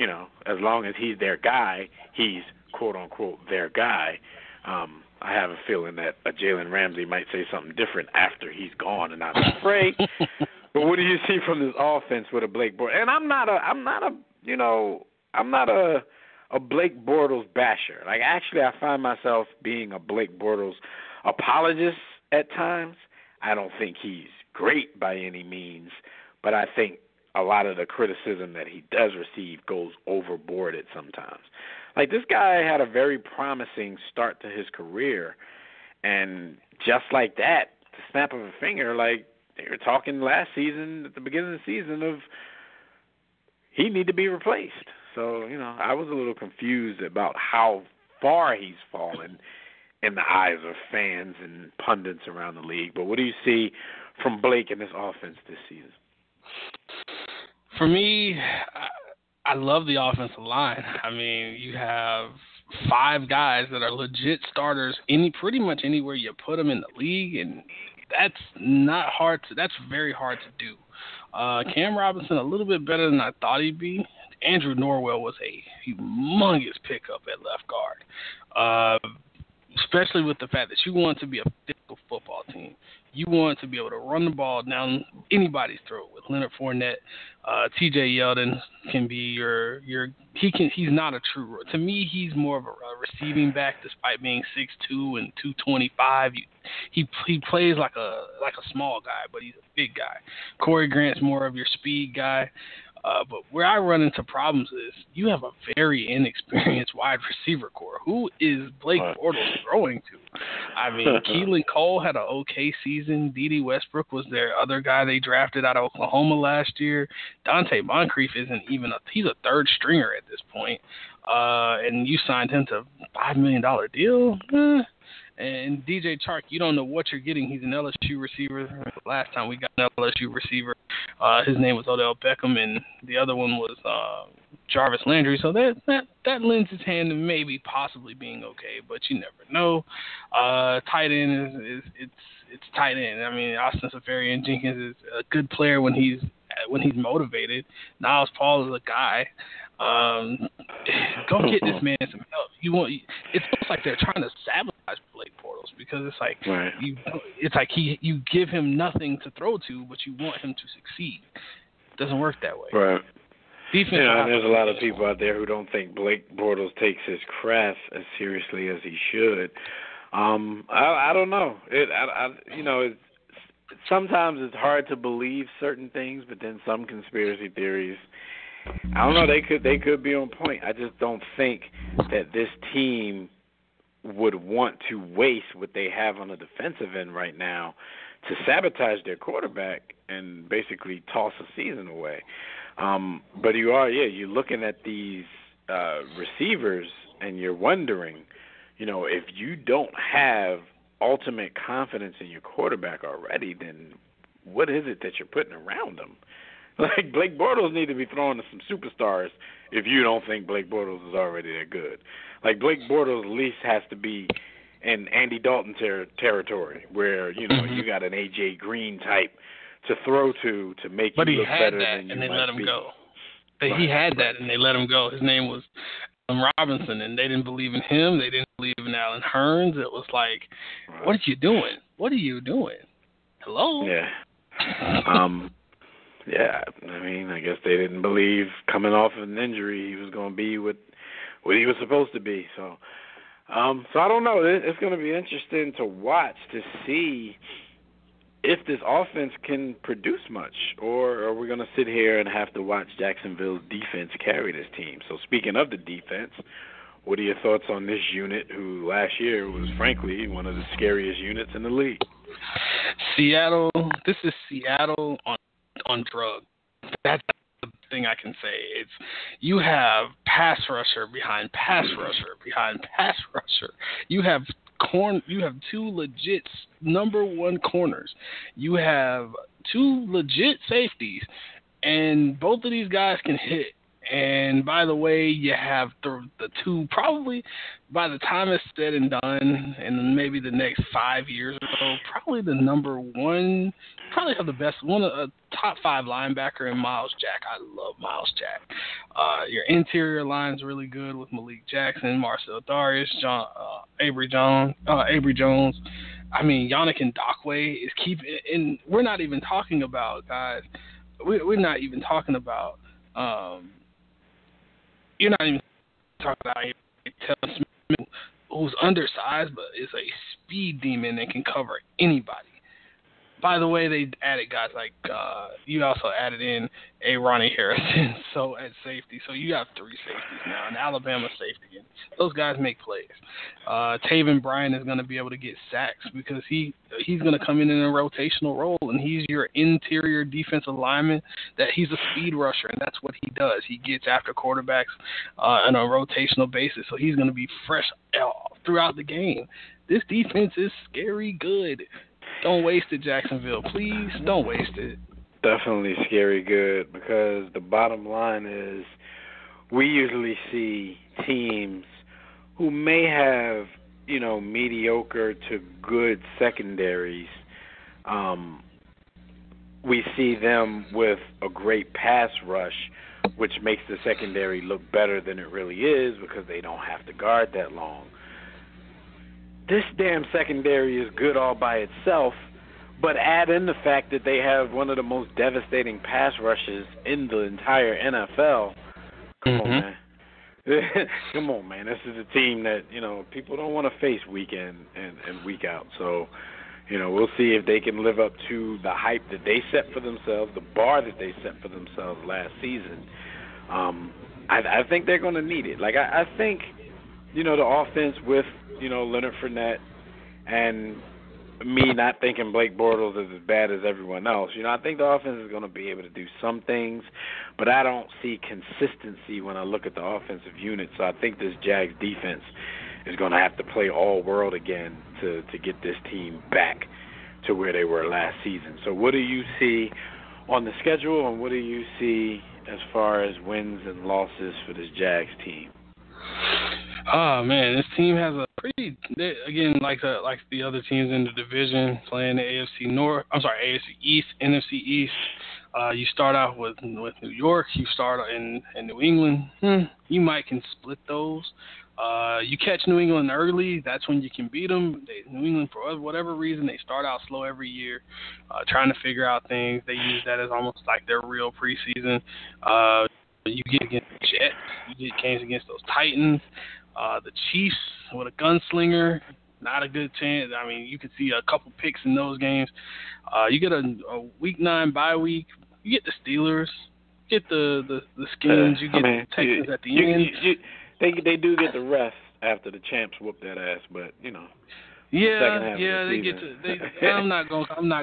as long as he's their guy, he's quote-unquote their guy. I have a feeling that Jalen Ramsey might say something different after he's gone, and I'm afraid. But what do you see from this offense with a Blake Bortles? And I'm not a Blake Bortles basher. Like, actually, I find myself being a Blake Bortles apologist at times. I don't think he's great by any means, but I think a lot of the criticism that he does receive goes overboard at sometimes. Like, this guy had a very promising start to his career, and just like that, the snap of a finger, like they were talking last season, at the beginning of the season, of he need to be replaced. So, I was a little confused about how far he's fallen in the eyes of fans and pundits around the league. But what do you see from Blake in this offense this season? For me, I love the offensive line. I mean, you have 5 guys that are legit starters pretty much anywhere you put them in the league, and that's that's very hard to do. Cam Robinson a little bit better than I thought he'd be. Andrew Norwell was a humongous pickup at left guard, especially with the fact that you want to be a physical football team. You want to be able to run the ball down anybody's throat with Leonard Fournette. T.J. Yeldon can be he's not a true, to me, he's more of a receiving back despite being 6'2" and 225. He plays like a small guy, but he's a big guy. Corey Grant's more of your speed guy. But where I run into problems is you have a very inexperienced wide receiver core. Who is Blake Bortles throwing to? I mean, Keelan Cole had an okay season. Dede Westbrook was their other guy they drafted out of Oklahoma last year. Dante Moncrief isn't even he's a third stringer at this point. And you signed him to a $5 million deal? And DJ Chark, you don't know what you're getting. He's an LSU receiver. Last time we got an LSU receiver, his name was Odell Beckham, and the other one was Jarvis Landry. So that lends its hand to maybe possibly being okay, but you never know. Tight end it's tight end. I mean, Austin Seferian-Jenkins is a good player when he's motivated. Niles Paul is a guy. Go get this man some help. It's almost like they're trying to sabotage Blake Bortles because it's like you give him nothing to throw to, but you want him to succeed. It doesn't work that way. Right. Defense. And there's a lot of people out there who don't think Blake Bortles takes his craft as seriously as he should. I don't know. Sometimes it's hard to believe certain things, but then some conspiracy theories, I don't know, they could be on point. I just don't think that this team would want to waste what they have on the defensive end right now to sabotage their quarterback and basically toss a season away. But you're looking at these receivers and you're wondering, if you don't have ultimate confidence in your quarterback already, then what is it that you're putting around them? Like, Blake Bortles need to be thrown to some superstars if you don't think Blake Bortles is already that good. Like, Blake Bortles at least has to be in Andy Dalton territory where, you got an A.J. Green type to throw to make you look better than you might be. But he had that, and they let him go. He had that, and they let him go. His name was Robinson, and they didn't believe in him. They didn't believe in Allen Hurns. It was like, what are you doing? What are you doing? Hello? Yeah. Yeah, I mean, I guess they didn't believe coming off of an injury he was going to be what he was supposed to be. So I don't know. It's going to be interesting to watch to see if this offense can produce much, or are we going to sit here and have to watch Jacksonville's defense carry this team? So speaking of the defense, what are your thoughts on this unit who last year was, frankly, one of the scariest units in the league? Seattle, this is Seattle on drugs. That's the thing I can say. It's you have pass rusher behind pass rusher behind pass rusher. You have two legit number one corners. You have two legit safeties, and both of these guys can hit. And by the way, you have the two, probably by the time it's said and done, and maybe the next 5 years or so, probably the number one, probably have the best one, a top 5 linebacker in Miles Jack. I love Miles Jack. Your interior line's really good with Malik Jackson, Marcel Darius, Avery Jones. I mean, Yannick Ngakoue is keeping, and we're not even talking about, guys, we're not even talking about, you're not even talking about Taylor Smith, who's undersized, but is a speed demon and can cover anybody. By the way, they added guys like, you also added in a Ronnie Harrison so at safety. So you got 3 safeties now, and Alabama safety. And those guys make plays. Taven Bryan is going to be able to get sacks because he's going to come in a rotational role, and he's your interior defensive lineman. That he's a speed rusher, and that's what he does. He gets after quarterbacks on a rotational basis, so he's going to be fresh throughout the game. This defense is scary good. Don't waste it, Jacksonville. Please don't waste it. Definitely scary good, because the bottom line is we usually see teams who may have, mediocre to good secondaries. We see them with a great pass rush, which makes the secondary look better than it really is because they don't have to guard that long. This damn secondary is good all by itself, but add in the fact that they have one of the most devastating pass rushes in the entire NFL. Come on, man. Come on, man. This is a team that, people don't want to face week in and week out. So, we'll see if they can live up to the hype that they set for themselves, the bar that they set for themselves last season. I think they're going to need it. Like, I think, the offense with, Leonard Fournette, and me not thinking Blake Bortles is as bad as everyone else. I think the offense is going to be able to do some things, but I don't see consistency when I look at the offensive unit. So I think this Jags defense is going to have to play all world again to get this team back to where they were last season. So what do you see on the schedule, and what do you see as far as wins and losses for this Jags team? Oh man, this team has a pretty, again, like the other teams in the division playing the AFC East, NFC East. You start out with New York. You start in New England. You might can split those. You catch New England early, that's when you can beat them. New England, for whatever reason, they start out slow every year, trying to figure out things. They use that as almost like their real preseason. You get against the Jets. You get games against those Titans. The Chiefs with a gunslinger, not a good chance. I mean, you could see a couple picks in those games. You get a week 9 bye week. You get the Steelers. You get the Skins. You get the Texans at the end. They do get the rest after the champs whoop that ass, but Yeah, they get to. I'm not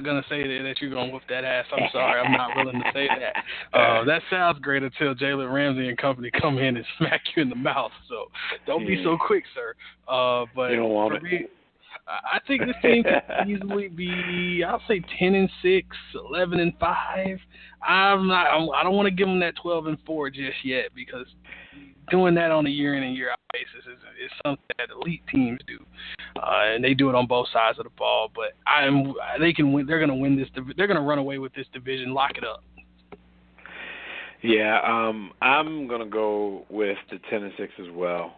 gonna say that you're gonna whoop that ass. I'm sorry, I'm not willing to say that. That sounds great until Jalen Ramsey and company come in and smack you in the mouth. So don't be so quick, sir. But you don't want for me, I think this team can easily be, I'll say 10-6, 11-5. I don't want to give them that 12-4 just yet, because doing that on a year in and year out basis is something that elite teams do, and they do it on both sides of the ball. But they can win. They're going to win this. They're going to run away with this division. Lock it up. Yeah, I'm going to go with the 10-6 as well.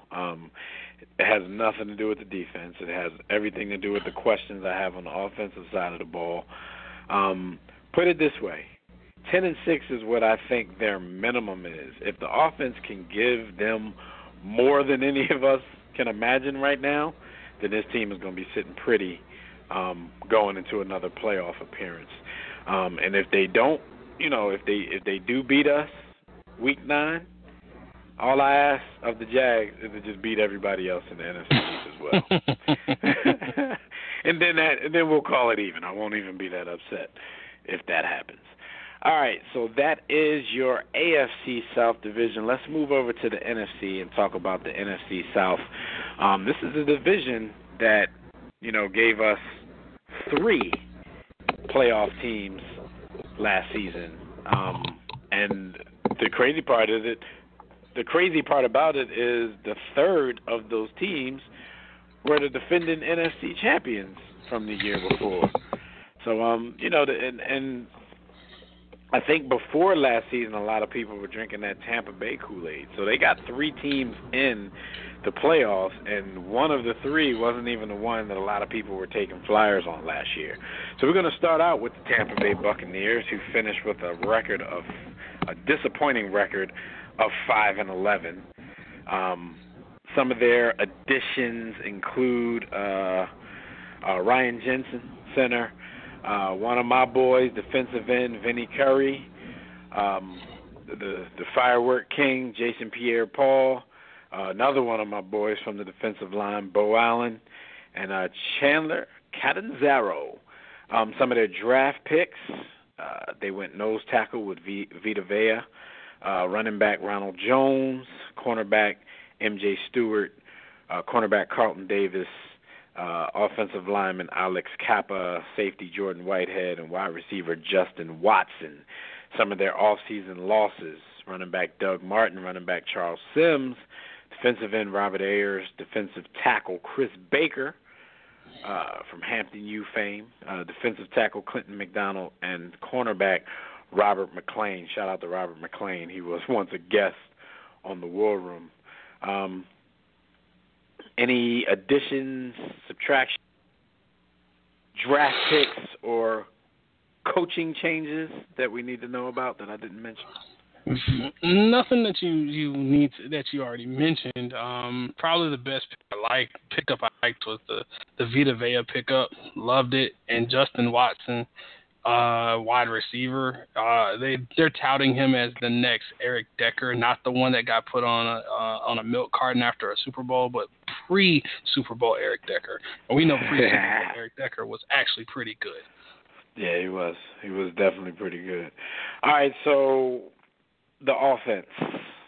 It has nothing to do with the defense. It has everything to do with the questions I have on the offensive side of the ball. Put it this way. 10-6 is what I think their minimum is. If the offense can give them more than any of us can imagine right now, then this team is going to be sitting pretty going into another playoff appearance. And if they don't, if they do beat us week 9, all I ask of the Jags is to just beat everybody else in the NFC East as well. and then we'll call it even. I won't even be that upset if that happens. All right, so that is your AFC South division. Let's move over to the NFC and talk about the NFC South. This is a division that, gave us 3 playoff teams last season. And the crazy part is that the crazy part about it is the third of those teams were the defending NFC champions from the year before. So, and I think before last season, a lot of people were drinking that Tampa Bay Kool-Aid. So they got 3 teams in the playoffs, and one of the 3 wasn't even the one that a lot of people were taking flyers on last year. So we're going to start out with the Tampa Bay Buccaneers, who finished with a disappointing record of 5-11. Some of their additions include Ryan Jensen, center, one of my boys, defensive end, Vinny Curry, the firework king, Jason Pierre-Paul, another one of my boys from the defensive line, Bo Allen, and Chandler Catanzaro. Some of their draft picks, they went nose tackle with Vita Vea, running back Ronald Jones, cornerback M.J. Stewart, cornerback Carlton Davis, offensive lineman Alex Kappa, safety Jordan Whitehead, and wide receiver Justin Watson. Some of their off-season losses, running back Doug Martin, running back Charles Sims, defensive end Robert Ayers, defensive tackle Chris Baker from Hampton U fame, defensive tackle Clinton McDonald, and cornerback Robert McClain. Shout out to Robert McClain. He was once a guest on the War Room. Any additions, subtractions, draft picks, or coaching changes that we need to know about that I didn't mention? Nothing that you need to, that you already mentioned. Probably the best pickup I liked was the Vita Vea pickup. Loved it. And Justin Watson, wide receiver. They're touting him as the next Eric Decker, not the one that got put on a milk carton after a Super Bowl, but pre-Super Bowl Eric Decker. And we know pre-Super Bowl Eric Decker was actually pretty good. Yeah, he was. He was definitely pretty good. All right, so the offense.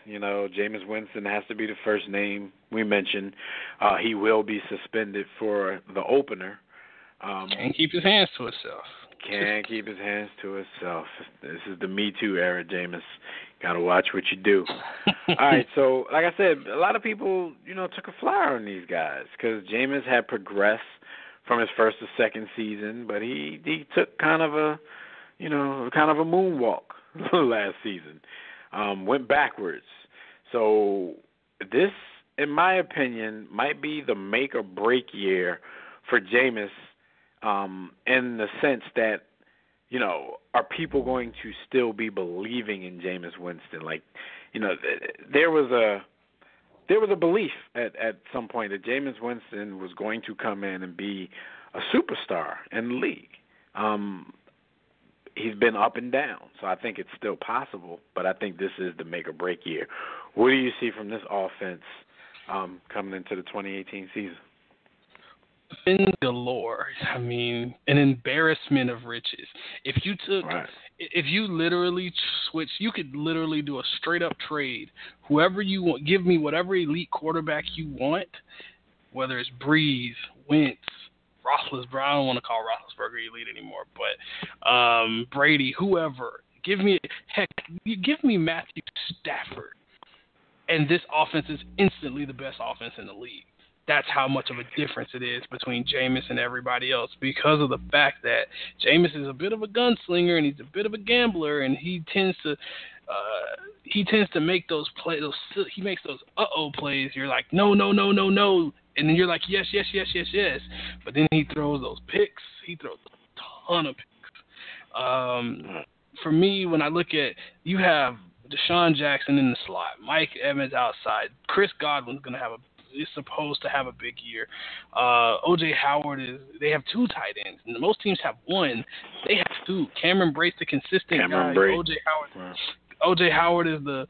Jameis Winston has to be the first name we mentioned. He will be suspended for the opener. Can't keep his hands to himself. Can't keep his hands to himself. This is the Me Too era, Jameis. Got to watch what you do. All right, so like I said, a lot of people, took a flyer on these guys because Jameis had progressed from his first to second season, but he took kind of a moonwalk last season. Went backwards. So this, in my opinion, might be the make or break year for Jameis. In the sense that, are people going to still be believing in Jameis Winston? There was a belief at some point that Jameis Winston was going to come in and be a superstar in the league. He's been up and down, so I think it's still possible, but I think this is the make or break year. What do you see from this offense coming into the 2018 season? Fin galore. I mean, an embarrassment of riches. If you literally switch, you could literally do a straight up trade. Whoever you want, give me whatever elite quarterback you want, whether it's Breeze, Wentz, Roethlisberger. I don't want to call Roethlisberger elite anymore, but Brady, whoever. Give me Matthew Stafford, and this offense is instantly the best offense in the league. That's how much of a difference it is between Jameis and everybody else, because of the fact that Jameis is a bit of a gunslinger and he's a bit of a gambler, and he tends to make those plays. He makes those plays. You're like, no, and then you're like, yes. But then he throws those picks. He throws a ton of picks. For me, when I look at, you have Deshaun Jackson in the slot, Mike Evans outside, Chris Godwin's is supposed to have a big year. O.J. Howard they have 2 tight ends. And most teams have 1. They have 2. Cameron Brate's the consistent guy. O.J. Howard is the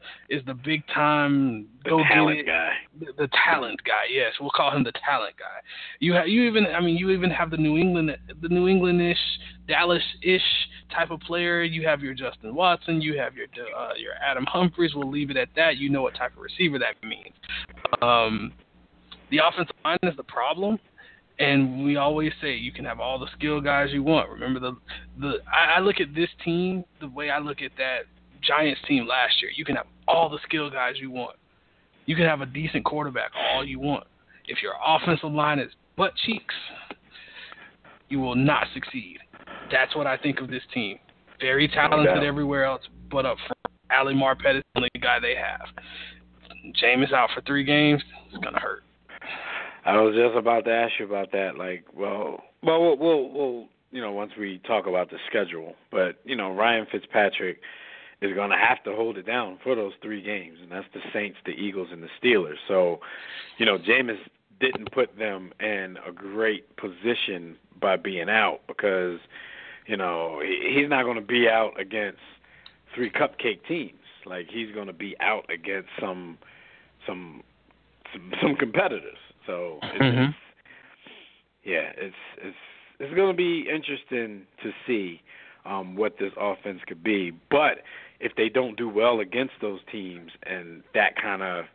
big time talent guy. The talent guy. Yes, we'll call him the talent guy. You even have the New England-ish, Dallas-ish type of player. You have your Justin Watson. You have your Adam Humphries. We'll leave it at that. You know what type of receiver that means. The offensive line is the problem, and we always say you can have all the skill guys you want. Remember, I look at this team the way I look at that Giants team last year. You can have all the skill guys you want, You can have a decent quarterback all you want. If your offensive line is butt cheeks, you will not succeed. That's what I think of this team. Very talented everywhere else, but up front, Ali Marpet is the only guy they have. Jameis out for 3 games, it's going to hurt. I was just about to ask you about that. Like, we'll once we talk about the schedule. But, Ryan Fitzpatrick is going to have to hold it down for those 3 games, and that's the Saints, the Eagles, and the Steelers. So, Jameis didn't put them in a great position by being out because, he's not going to be out against 3 cupcake teams. Like, he's going to be out against some competitors. So it's going to be interesting to see what this offense could be. But if they don't do well against those teams and that kind of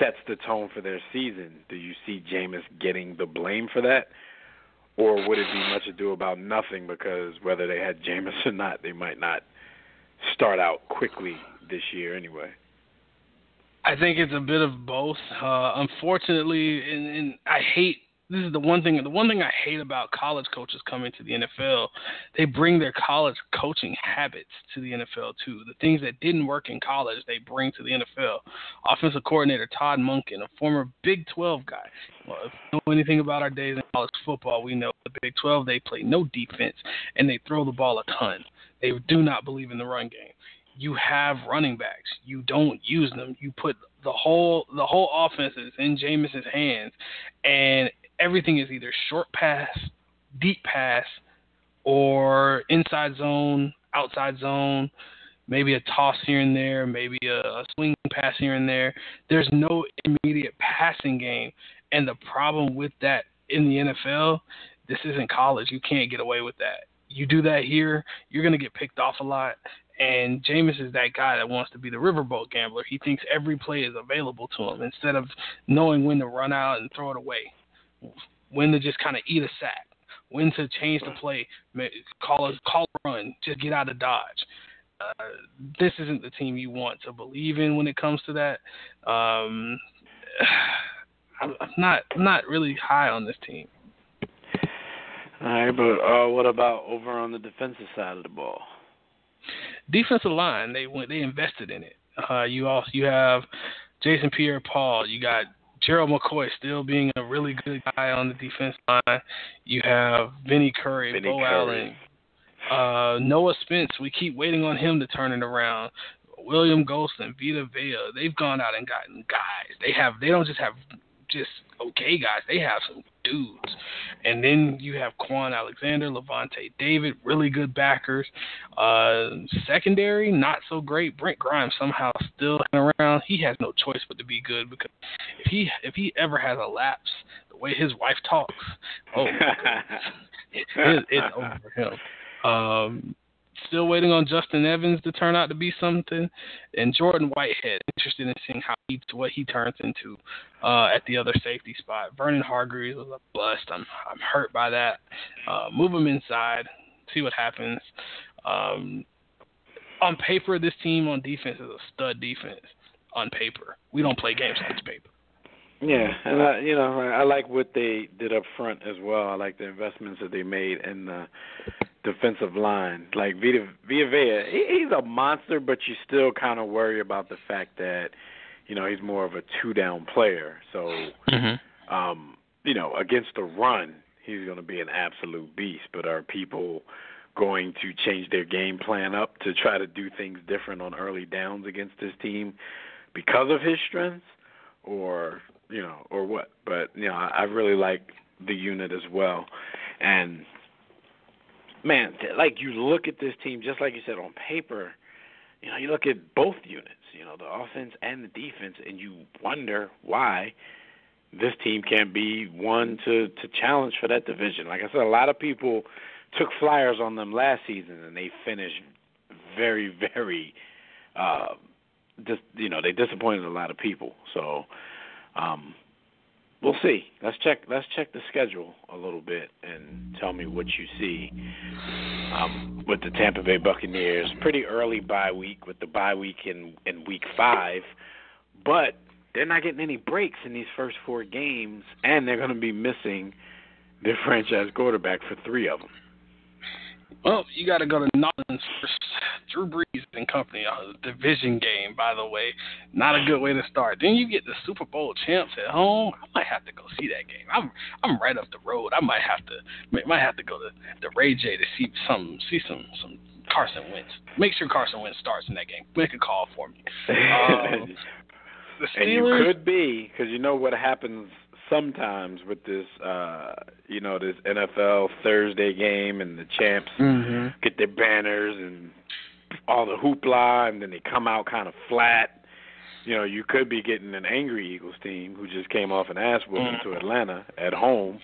sets the tone for their season, do you see Jameis getting the blame for that? Or would it be much ado about nothing because whether they had Jameis or not, they might not start out quickly this year anyway? I think it's a bit of both. Unfortunately, and I hate this is the one thing I hate about college coaches coming to the NFL. They bring their college coaching habits to the NFL too. The things that didn't work in college, they bring to the NFL. Offensive coordinator Todd Monken, a former Big 12 guy. Well, if we know anything about our days in college football, we know the Big 12, they play no defense and they throw the ball a ton. They do not believe in the run game. You have running backs. You don't use them. You put the whole offense is in Jameis's hands, and everything is either short pass, deep pass, or inside zone, outside zone, maybe a toss here and there, maybe a swing pass here and there. There's no immediate passing game, and the problem with that in the NFL, this isn't college. You can't get away with that. You do that here, you're going to get picked off a lot. And Jameis is that guy that wants to be the riverboat gambler. He thinks every play is available to him instead of knowing when to run out and throw it away, when to just kind of eat a sack, when to change the play, call a run, just get out of dodge. This isn't the team you want to believe in when it comes to that. I'm not really high on this team. All right, but what about over on the defensive side of the ball? Defensive line, they invested in it. You have Jason Pierre-Paul. You got Gerald McCoy still being a really good guy on the defense line. You have Vinny Curry, Bo Allen, Noah Spence. We keep waiting on him to turn it around. William Golston, Vita Vea. They've gone out and gotten guys. They don't just have just okay guys. They have some dudes. And then you have Quan Alexander, Levante David, really good backers. Secondary, not so great. Brent Grimes somehow still around. He has no choice but to be good because if he ever has a lapse, the way his wife talks, it's over for him. Still waiting on Justin Evans to turn out to be something, and Jordan Whitehead. Interested in seeing what he turns into at the other safety spot. Vernon Hargreaves was a bust. I'm hurt by that. Move him inside, see what happens. On paper, this team on defense is a stud defense. On paper, we don't play games on this paper. Yeah, and I like what they did up front as well. I like the investments that they made in the defensive line. Like Vita Vea, he's a monster, but you still kind of worry about the fact that, he's more of a 2-down player. So, against the run, he's going to be an absolute beast. But are people going to change their game plan up to try to do things different on early downs against this team because of his strengths, or what? But I really like the unit as well. And man, like you look at this team, just like you said, on paper, you look at both units, the offense and the defense, and you wonder why this team can't be one to challenge for that division. Like I said, a lot of people took flyers on them last season, and they finished very, very, they disappointed a lot of people. So we'll see. Let's check the schedule a little bit and tell me what you see with the Tampa Bay Buccaneers. Pretty early bye week with the bye week in week 5, but they're not getting any breaks in these first 4 games, and they're going to be missing their franchise quarterback for 3 of them. Well, you got to go to Nolans first. Drew Brees and company, a division game, by the way. Not a good way to start. Then you get the Super Bowl champs at home. I might have to go see that game. I'm right up the road. I might have to go to the Ray J to see some Carson Wentz. Make sure Carson Wentz starts in that game. Make a call for me. The Steelers, and you could be, because you know what happens sometimes with this, this NFL Thursday game, and the champs get their banners and all the hoopla, and then they come out kind of flat. You could be getting an angry Eagles team who just came off an ass whooping to Atlanta at home,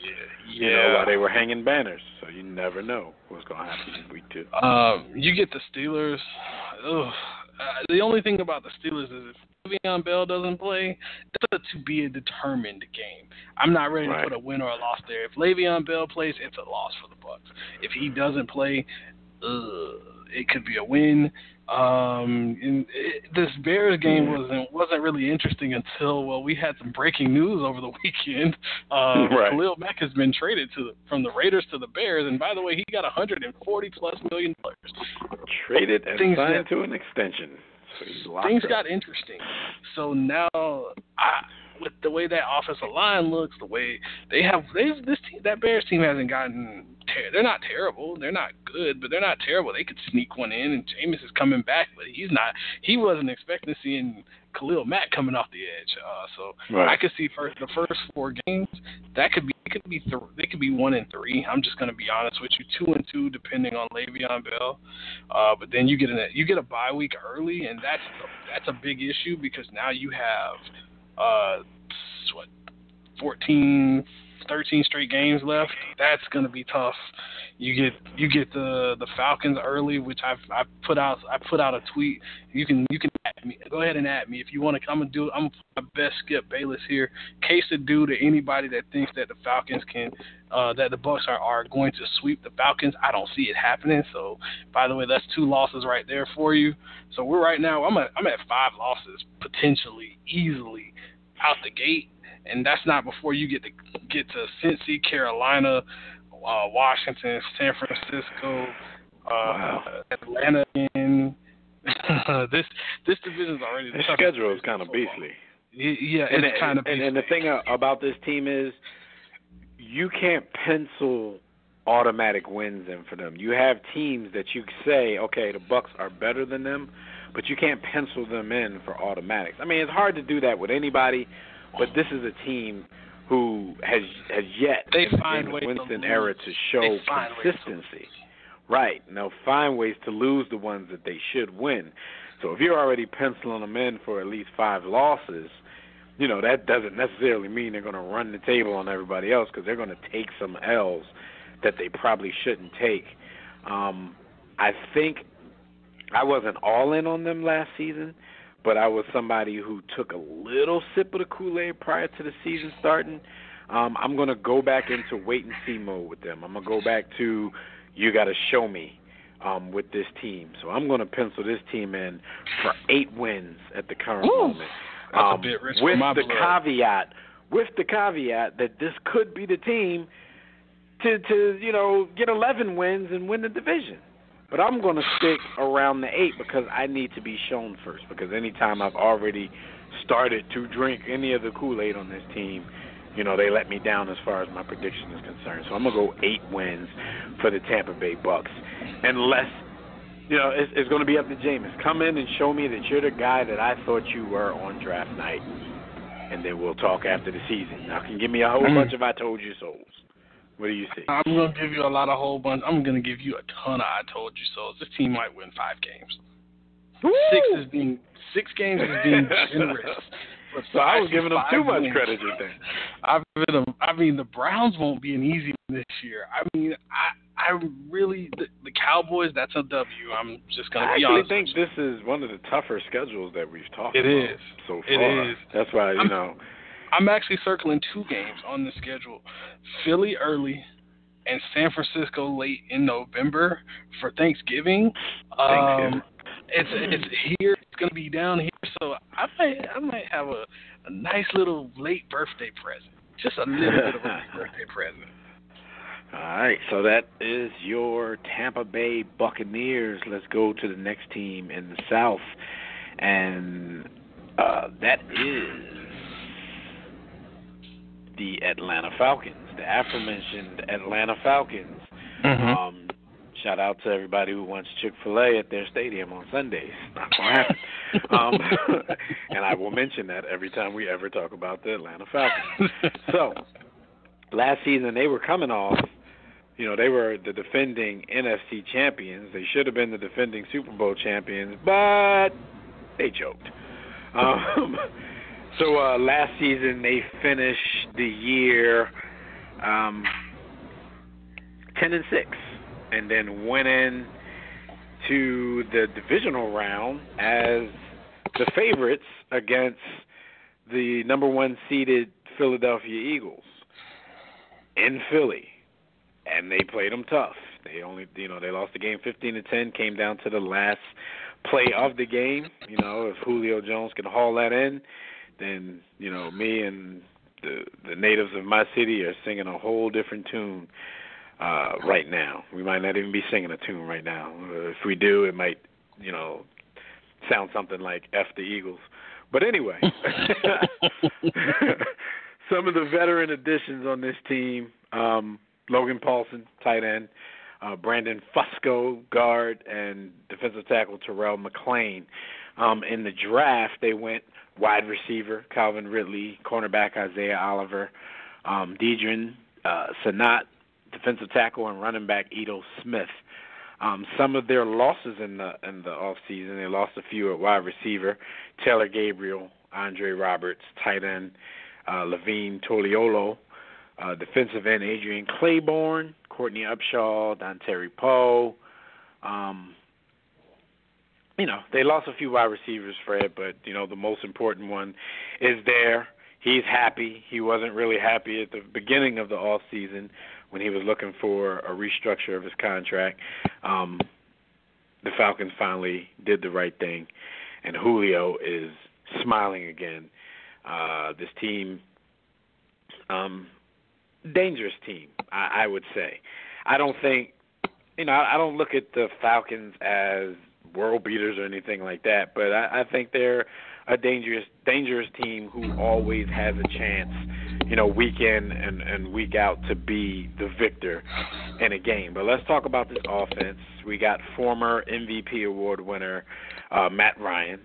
while they were hanging banners. So you never know what's going to happen in week 2. You get the Steelers. The only thing about the Steelers is if Le'Veon Bell doesn't play, that's to be a determined game. I'm not ready to put a win or a loss there. If Le'Veon Bell plays, it's a loss for the Bucs. If he doesn't play, it could be a win. This Bears game wasn't really interesting until we had some breaking news over the weekend. Khalil Mack has been traded from the Raiders to the Bears, and by the way, he got $140+ million. Traded and signed to an extension. So things got interesting. So now, with the way that offensive line looks, the way that Bears team hasn't gotten. They're not terrible. They're not good, but they're not terrible. They could sneak one in, and Jameis is coming back, but he's not. He wasn't expecting to see Khalil Mack coming off the edge. I could see the first 4 games. They could be 1-3. I'm just going to be honest with you, 2-2 depending on Le'Veon Bell. But then you get a bye week early, and that's a big issue because now you have 13 straight games left. That's going to be tough. You get the Falcons early, which I put out a tweet. You can at me. Go ahead and at me if you want to. I'm gonna put my best Skip Bayless here. Case to do to anybody that thinks that the Falcons that the Bucs are going to sweep the Falcons. I don't see it happening. So by the way, that's 2 losses right there for you. So we're right now. I'm at 5 losses potentially easily out the gate. And that's not before you get to Cincy, Carolina, Washington, San Francisco, Atlanta. And this division's already the schedule is kind of beastly. Yeah, it's kind of beastly. And the thing about this team is you can't pencil automatic wins in for them. You have teams that you say, okay, the Bucs are better than them, but you can't pencil them in for automatics. I mean, it's hard to do that with anybody. But this is a team who has yet in the Winston era to show consistency. Right. And they'll find ways to lose the ones that they should win. So if you're already penciling them in for at least 5 losses, that doesn't necessarily mean they're going to run the table on everybody else because they're going to take some L's that they probably shouldn't take. I think I wasn't all in on them last season, but I was somebody who took a little sip of the Kool-Aid prior to the season starting. I'm going to go back into wait-and-see mode with them. I'm going to go back to you got to show me with this team. So I'm going to pencil this team in for 8 wins at the current moment. That's a bit rich for my blood. With the caveat that this could be the team to get 11 wins and win the division. But I'm going to stick around the 8 because I need to be shown first. Because anytime I've already started to drink any of the Kool-Aid on this team, they let me down as far as my prediction is concerned. So I'm going to go 8 wins for the Tampa Bay Bucs. Unless, it's going to be up to Jameis. Come in and show me that you're the guy that I thought you were on draft night. And then we'll talk after the season. Now, can you give me a whole bunch of I told you so's? What do you see? I'm going to give you a whole bunch. I'm going to give you a ton of I told you so. This team might win 5 games. Woo! 6 games is being generous. So I was giving them too much credit, you think? I mean, the Browns won't be an easy one this year. I mean, I really the Cowboys. That's a W. I'm just going to be honest. I actually think this is one of the tougher schedules that we've talked about so far. It is. That's why I'm actually circling 2 games on the schedule: Philly early and San Francisco late in November for Thanksgiving. It's here. It's going to be down here, so I might have a nice little late birthday present. Just a little bit of a late birthday present. All right, so that is your Tampa Bay Buccaneers. Let's go to the next team in the South, and that is the Atlanta Falcons, the aforementioned Atlanta Falcons. Mm-hmm. Shout out to everybody who wants Chick-fil-A at their stadium on Sundays. Not going to happen. And I will mention that every time we ever talk about the Atlanta Falcons. So, last season they were coming off, they were the defending NFC champions. They should have been the defending Super Bowl champions, but they choked. So last season they finished the year 10-6, and then went in to the divisional round as the favorites against the number 1 seeded Philadelphia Eagles in Philly, and they played them tough. They only, they lost the game 15-10, came down to the last play of the game. If Julio Jones can haul that in, then, me and the natives of my city are singing a whole different tune right now. We might not even be singing a tune right now. If we do, it might, sound something like F the Eagles. But anyway, some of the veteran additions on this team, Logan Paulson, tight end, Brandon Fusco, guard, and defensive tackle Terrell McClain. In the draft, they went wide receiver Calvin Ridley, cornerback Isaiah Oliver, Deidrin Sanat, defensive tackle, and running back Edo Smith. Some of their losses in the offseason, they lost a few at wide receiver: Taylor Gabriel, Andre Roberts, tight end Levine Toliolo, defensive end Adrian Claiborne, Courtney Upshaw, Dontari Poe. They lost a few wide receivers, Fred, but, the most important one is there. He's happy. He wasn't really happy at the beginning of the offseason when he was looking for a restructure of his contract. The Falcons finally did the right thing, and Julio is smiling again. This team, dangerous team, I would say. I don't think, I don't look at the Falcons as world beaters or anything like that, but I think they're a dangerous team who always has a chance, week in and week out to be the victor in a game. But let's talk about this offense. We got former MVP award winner Matt Ryan.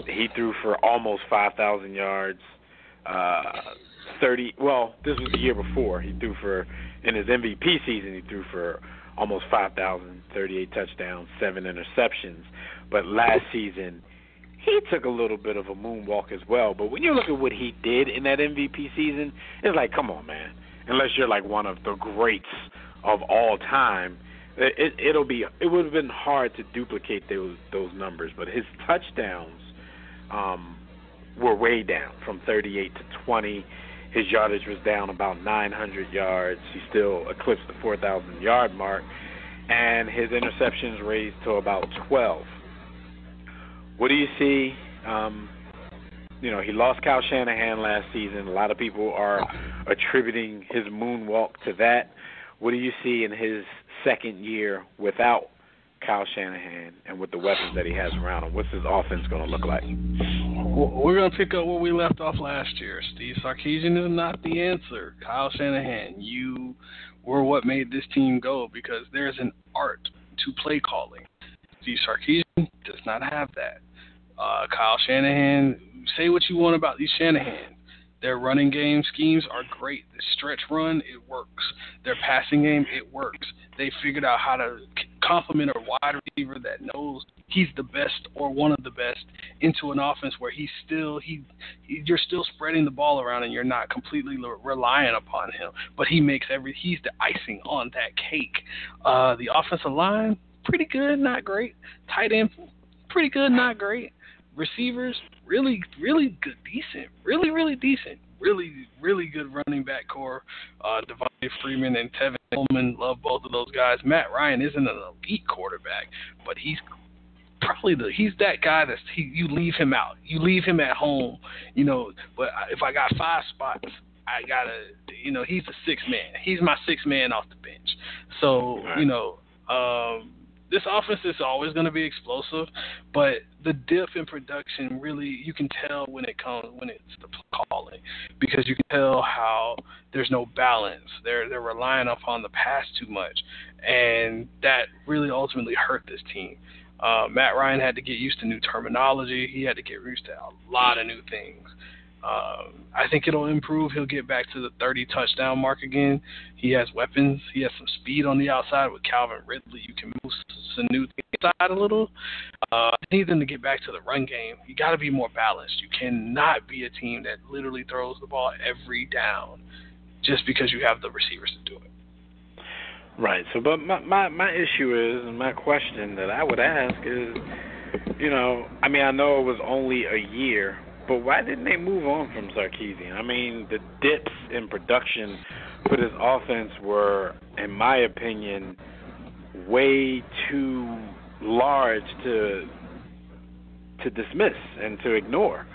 He threw for almost 5,000 yards. This was the year before. He threw for, in his MVP season, he threw for almost 5,000, 38 touchdowns, 7 interceptions. But last season, he took a little bit of a moonwalk as well. But when you look at what he did in that MVP season, it's like, come on, man. Unless you're like one of the greats of all time, it would have been hard to duplicate those numbers. But his touchdowns were way down from 38 to 20. His yardage was down about 900 yards. He still eclipsed the 4,000-yard mark. And his interceptions raised to about 12. What do you see? He lost Kyle Shanahan last season. A lot of people are attributing his moonwalk to that. What do you see in his second year without Kyle Shanahan and with the weapons that he has around him? What's his offense going to look like? We're going to pick up where we left off last year. Steve Sarkisian is not the answer. Kyle Shanahan, you were what made this team go, because there's an art to play calling. Steve Sarkisian does not have that. Kyle Shanahan, say what you want about these Shanahan. Their running game schemes are great. The stretch run, it works. Their passing game, it works. They figured out how to complement a wide receiver that knows he's the best or one of the best into an offense where you're still spreading the ball around and you're not completely relying upon him. But he's the icing on that cake. The offensive line, pretty good, not great. Tight end, pretty good, not great. Receivers, really, really good, decent. Really, really decent. Really, really good running back core. Devontae Freeman and Tevin Coleman, love both of those guys. Matt Ryan isn't an elite quarterback, but he's he's that guy you leave him out. You leave him at home, but if I got 5 spots, I gotta, he's the 6th man. He's my 6th man off the bench. So, this offense is always going to be explosive, but the dip in production really, you can tell when it's the calling, because you can tell how there's no balance. They're relying upon the pass too much, and that really ultimately hurt this team. Matt Ryan had to get used to new terminology. He had to get used to a lot of new things. I think it'll improve. He'll get back to the 30 touchdown mark again. He has weapons. He has some speed on the outside with Calvin Ridley. You can move Sanu inside a little. I need them to get back to the run game. You got to be more balanced. You cannot be a team that literally throws the ball every down just because you have the receivers to do it. Right. So, but my issue is, and my question that I would ask is, I know it was only a year, but why didn't they move on from Sarkisian? I mean, the dips in production for this offense were, in my opinion, way too large to dismiss and to ignore.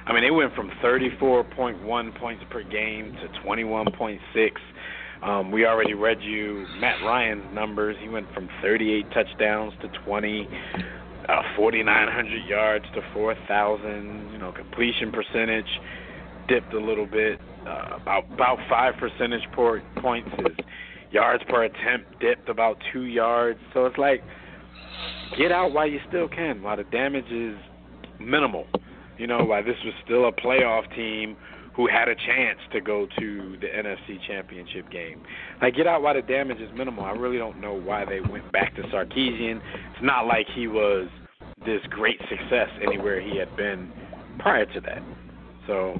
I mean, they went from 34.1 points per game to 21.6. We already read you Matt Ryan's numbers. He went from 38 touchdowns to 20. 4,900 yards to 4,000. Completion percentage dipped a little bit, about 5 percentage points. His yards per attempt dipped about 2 yards. So it's like, get out while you still can, while the damage is minimal. While this was still a playoff team who had a chance to go to the NFC Championship game. Like, get out while the damage is minimal. I really don't know why they went back to Sarkisian. It's not like he was this great success anywhere he had been prior to that. So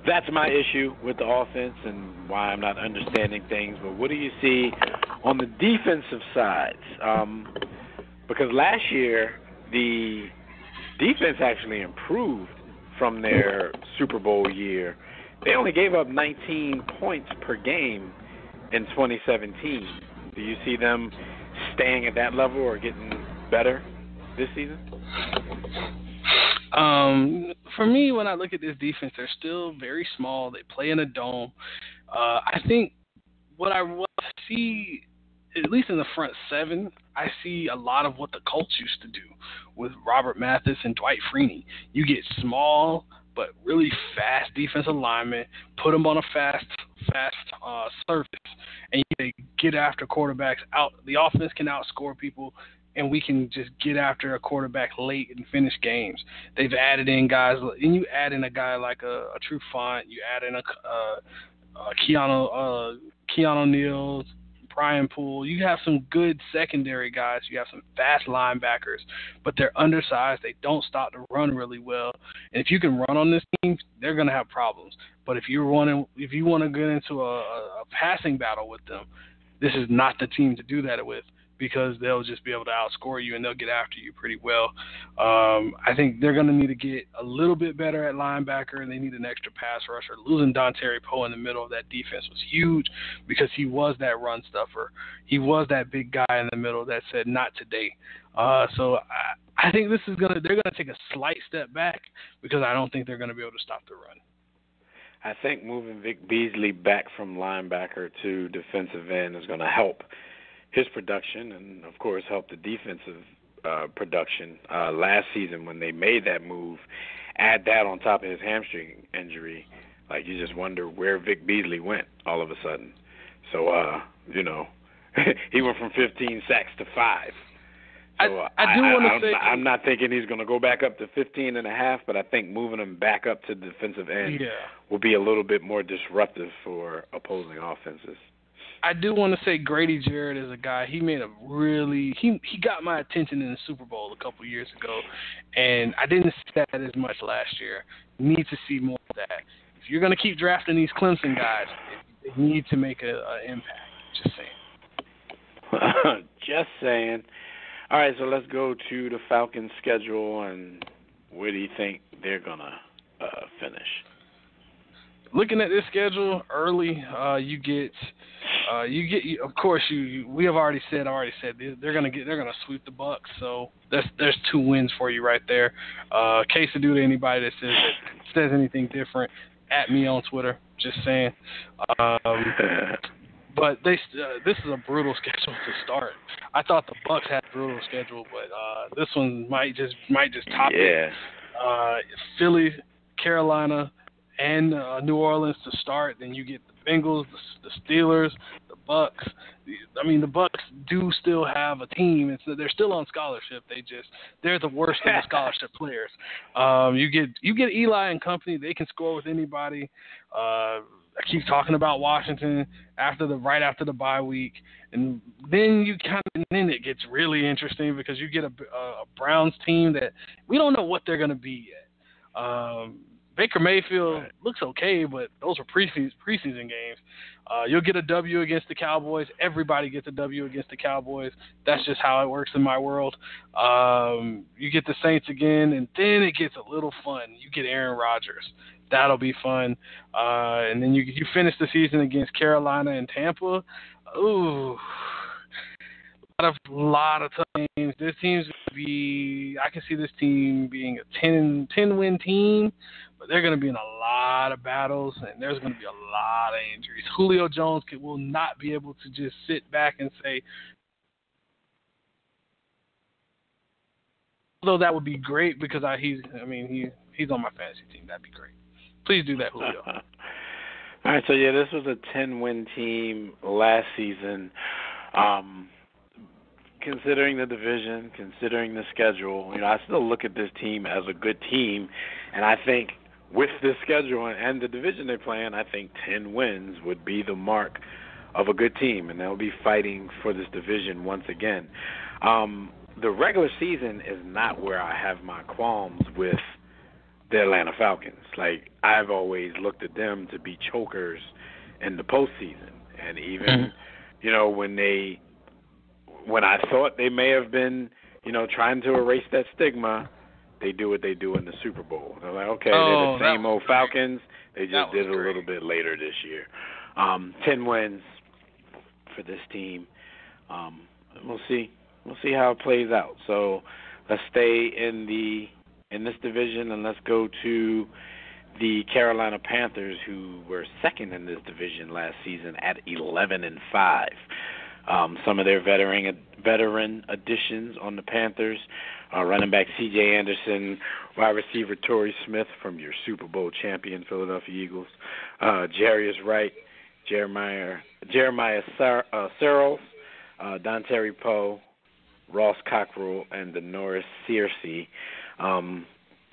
that's my issue with the offense and why I'm not understanding things. But what do you see on the defensive sides? Because last year, the defense actually improved from their Super Bowl year. They only gave up 19 points per game in 2017. Do you see them staying at that level or getting better this season? For me, when I look at this defense, they're still very small. They play in a dome. I think what I see, at least in the front 7, I see a lot of what the Colts used to do with Robert Mathis and Dwight Freeney. You get small but really fast defensive linemen, put them on a fast surface, and you get after quarterbacks out. The offense can outscore people, and we can just get after a quarterback late and finish games. They've added in guys, and you add in a guy like a True Font, you add in a Keanu Neal, Brian Poole. You have some good secondary guys. You have some fast linebackers, but they're undersized. They don't stop the run really well. And if you can run on this team, they're going to have problems. But if you want to get into a passing battle with them, this is not the team to do that with, because they'll just be able to outscore you and they'll get after you pretty well. I think they're going to need to get a little bit better at linebacker, and they need an extra pass rusher. Losing Dontari Poe in the middle of that defense was huge because he was that run stuffer. He was that big guy in the middle that said, not today. So I think they're going to take a slight step back because I don't think they're going to be able to stop the run. I think moving Vic Beasley back from linebacker to defensive end is going to help his production and, of course, help the defensive production. Last season when they made that move, add that on top of his hamstring injury, like you just wonder where Vic Beasley went all of a sudden. So, he went from 15 sacks to 5. So I do want to say I'm not thinking he's going to go back up to 15 and a half, but I think moving him back up to the defensive end will be a little bit more disruptive for opposing offenses. I do want to say Grady Jarrett is a guy. He made he got my attention in the Super Bowl a couple years ago, and I didn't see that as much last year. Need to see more of that. If you're going to keep drafting these Clemson guys, they need to make an impact. Just saying. Just saying. All right, so let's go to the Falcons' schedule, and where do you think they're going to finish? Looking at this schedule early, you get We have already said they're gonna sweep the Bucks. So there's 2 wins for you right there. Case to do to anybody that says anything different. At me on Twitter. Just saying. But this is a brutal schedule to start. I thought the Bucks had a brutal schedule, but this one might just top it. Philly, Carolina, and New Orleans to start. Then you get the Bengals, the Steelers, the Bucks. I mean, the Bucks do still have a team. They're still on scholarship. They're the worst of the scholarship players. You get Eli and company. They can score with anybody. I keep talking about Washington right after the bye week, and then it gets really interesting because you get a Browns team that we don't know what they're going to be yet. Baker Mayfield looks okay, but those are preseason games. You'll get a W against the Cowboys. Everybody gets a W against the Cowboys. That's just how it works in my world. You get the Saints again, and then it gets a little fun. You get Aaron Rodgers. That'll be fun. And then you finish the season against Carolina and Tampa. Ooh. A lot of tough games. This team's going to be – I can see this team being a 10-win team, but they're going to be in a lot of battles, and there's going to be a lot of injuries. Julio Jones will not be able to just sit back and say – although that would be great because he's on my fantasy team. That'd be great. Please do that, Julio. All right, so, this was a 10-win team last season. Considering the division, considering the schedule, I still look at this team as a good team, and I think with this schedule and the division they're playing, I think 10 wins would be the mark of a good team, and they'll be fighting for this division once again. The regular season is not where I have my qualms with the Atlanta Falcons. Like, I've always looked at them to be chokers in the postseason, and even, when I thought they may have been, trying to erase that stigma, they do what they do in the Super Bowl. They're like, okay, they're the same old Falcons. They just did it a little bit later this year. 10 wins for this team. We'll see. We'll see how it plays out. So let's stay in this division and let's go to the Carolina Panthers, who were second in this division last season at 11-5. Some of their veteran additions on the Panthers, running back C.J. Anderson, wide receiver Torrey Smith from your Super Bowl champion Philadelphia Eagles, Jarius Wright, Jeremiah Searles, Dontari Poe, Ross Cockrell, and Denoris Searcy.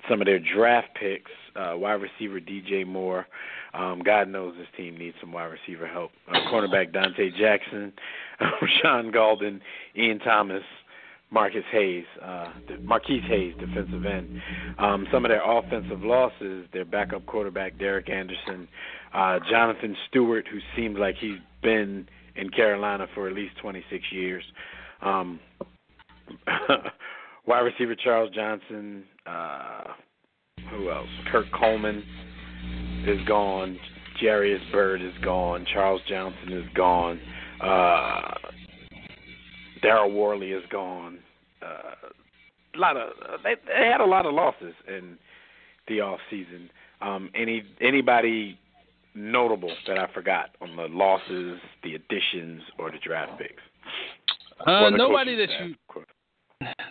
Some of their draft picks, wide receiver DJ Moore. God knows this team needs some wide receiver help. Cornerback Dante Jackson, Rashawn Golden, Ian Thomas, Marquise Hayes, defensive end. Some of their offensive losses, their backup quarterback Derek Anderson, Jonathan Stewart, who seems like he's been in Carolina for at least 26 years. Wide receiver Charles Johnson. Who else? Kirk Coleman is gone. Jarius Byrd is gone. Charles Johnson is gone. Darryl Worley is gone. They had a lot of losses in the off season. Anybody notable that I forgot on the losses, the additions, or the draft picks?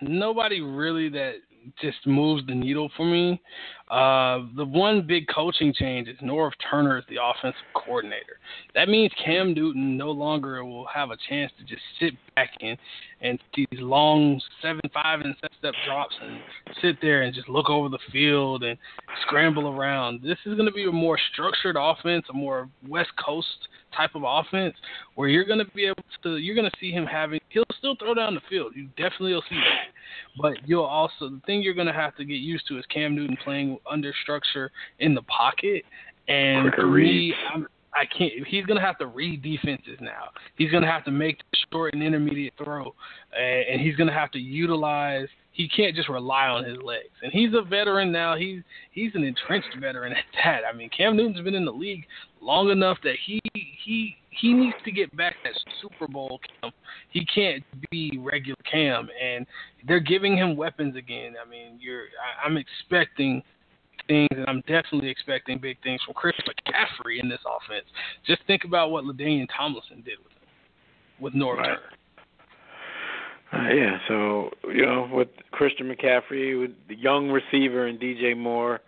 Nobody really that just moves the needle for me. The one big coaching change is Norv Turner as the offensive coordinator. That means Cam Newton no longer will have a chance to just sit back and these long 7-5 and 7-step drops and sit there and just look over the field and scramble around. This is going to be a more structured offense, a more West Coast type of offense where you're going to see him he'll still throw down the field. You definitely will see that. But the thing you're going to have to get used to is Cam Newton playing under structure in the pocket. And for me, he's going to have to read defenses now. He's going to have to make the short and intermediate throw. And he's going to have to utilize – he can't just rely on his legs. And he's a veteran now. He's an entrenched veteran at that. I mean, Cam Newton's been in the league long enough that he he needs to get back that Super Bowl Cam. He can't be regular Cam, and they're giving him weapons again. I mean, I'm expecting things, and I'm definitely expecting big things from Chris McCaffrey in this offense. Just think about what LaDainian Tomlinson did with Norv Turner. Yeah, so, with Christian McCaffrey, with the young receiver and DJ Moore,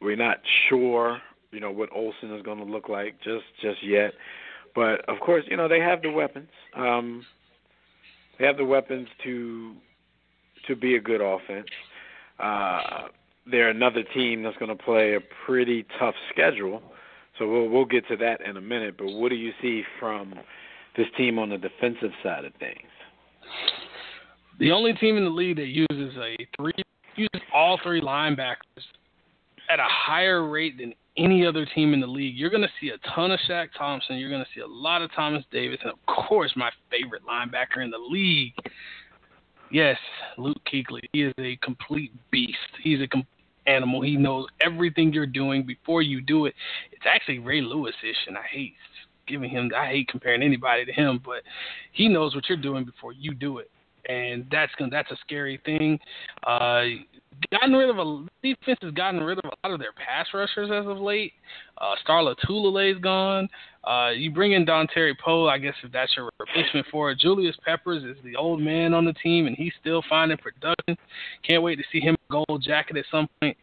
we're not sure, what Olsen is going to look like just yet. But, of course, they have the weapons. They have the weapons to be a good offense. They're another team that's going to play a pretty tough schedule. So we'll get to that in a minute. But what do you see from this team on the defensive side of things? The only team in the league that uses all three linebackers at a higher rate than any other team in the league. You're going to see a ton of Shaq Thompson. You're going to see a lot of Thomas Davis. And, of course, my favorite linebacker in the league, yes, Luke Kuechly. He is a complete beast. He's an animal. He knows everything you're doing before you do it. It's actually Ray Lewis-ish, and I hate comparing anybody to him, but he knows what you're doing before you do it. And that's a scary thing. Defense has gotten rid of a lot of their pass rushers as of late. Star Lotulelei is gone. You bring in Dontari Poe, I guess, if that's your replacement for it. Julius Peppers is the old man on the team, and he's still finding production. Can't wait to see him gold jacket at some point.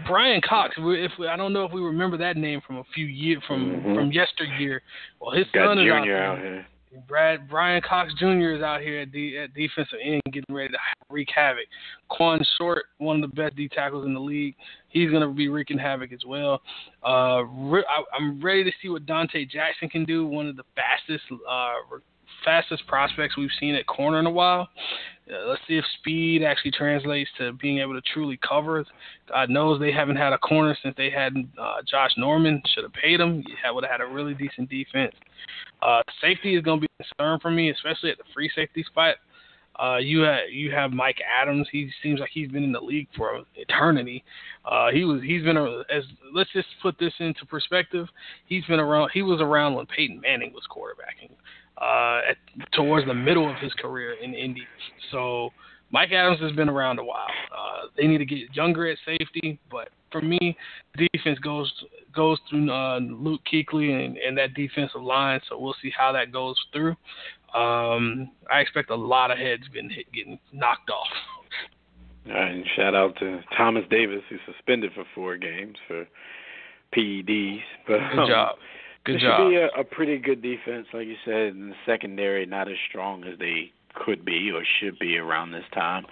Brian Cox, I don't know if we remember that name from a few years from yesteryear. Well, his son is out here. Brian Cox Jr. is out here at defensive end getting ready to wreak havoc. Quan Short, one of the best D tackles in the league, he's going to be wreaking havoc as well. I'm ready to see what Dante Jackson can do, one of the fastest prospects we've seen at corner in a while. Let's see if speed actually translates to being able to truly cover. God knows they haven't had a corner since they had Josh Norman. Should have paid him. Would have had a really decent defense. Safety is going to be a concern for me, especially at the free safety spot. You have Mike Adams. He seems like he's been in the league for eternity. Let's just put this into perspective. He was around when Peyton Manning was quarterbacking. Towards the middle of his career in Indy. So Mike Adams has been around a while. They need to get younger at safety, but for me, the defense goes through Luke Kuechly and that defensive line, so we'll see how that goes through. I expect a lot of heads getting knocked off. And shout out to Thomas Davis, who's suspended for 4 games for PEDs. But, Good job. Good job. Should be a pretty good defense, like you said, in the secondary, not as strong as they could be or should be around this time.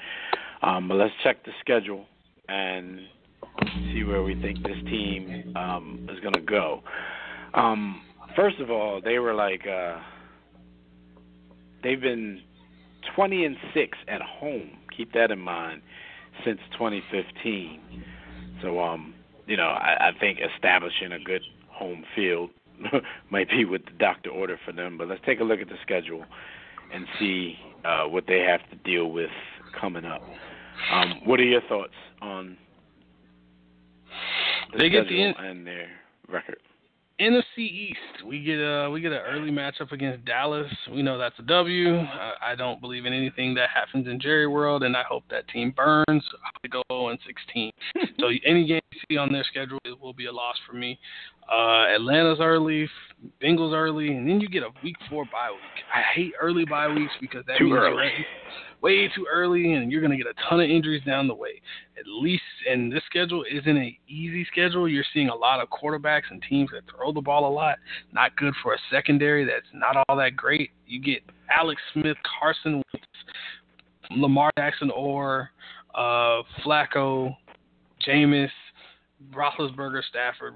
But let's check the schedule and see where we think this team is going to go. First of all, they were they've been 20-6 at home. Keep that in mind, since 2015. So, I think establishing a good home field might be what the doctor ordered for them, but let's take a look at the schedule and see what they have to deal with coming up. What are your thoughts on the schedule and their record? NFC East, we get an early matchup against Dallas. We know that's a W. I don't believe in anything that happens in Jerry World, and I hope that team burns. I go 0-16. So any game you see on their schedule, it will be a loss for me. Atlanta's early, Bengals early, and then you get a week 4 bye week. I hate early bye weeks because that means early. Way too early, and you're going to get a ton of injuries down the way. At least, and this schedule isn't an easy schedule. You're seeing a lot of quarterbacks and teams that throw the ball a lot. Not good for a secondary that's not all that great. You get Alex Smith, Carson Wentz, Lamar Jackson, or Flacco, Jameis, Roethlisberger, Stafford,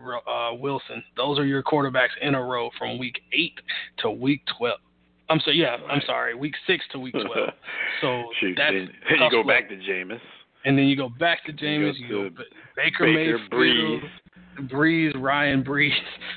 Wilson. Those are your quarterbacks in a row from week 8 to week 12. I'm sorry, week 6 to week 12. So that's then you go back to Jameis. And then you go back to Jameis. You go Baker Mayfield, Ryan Brees.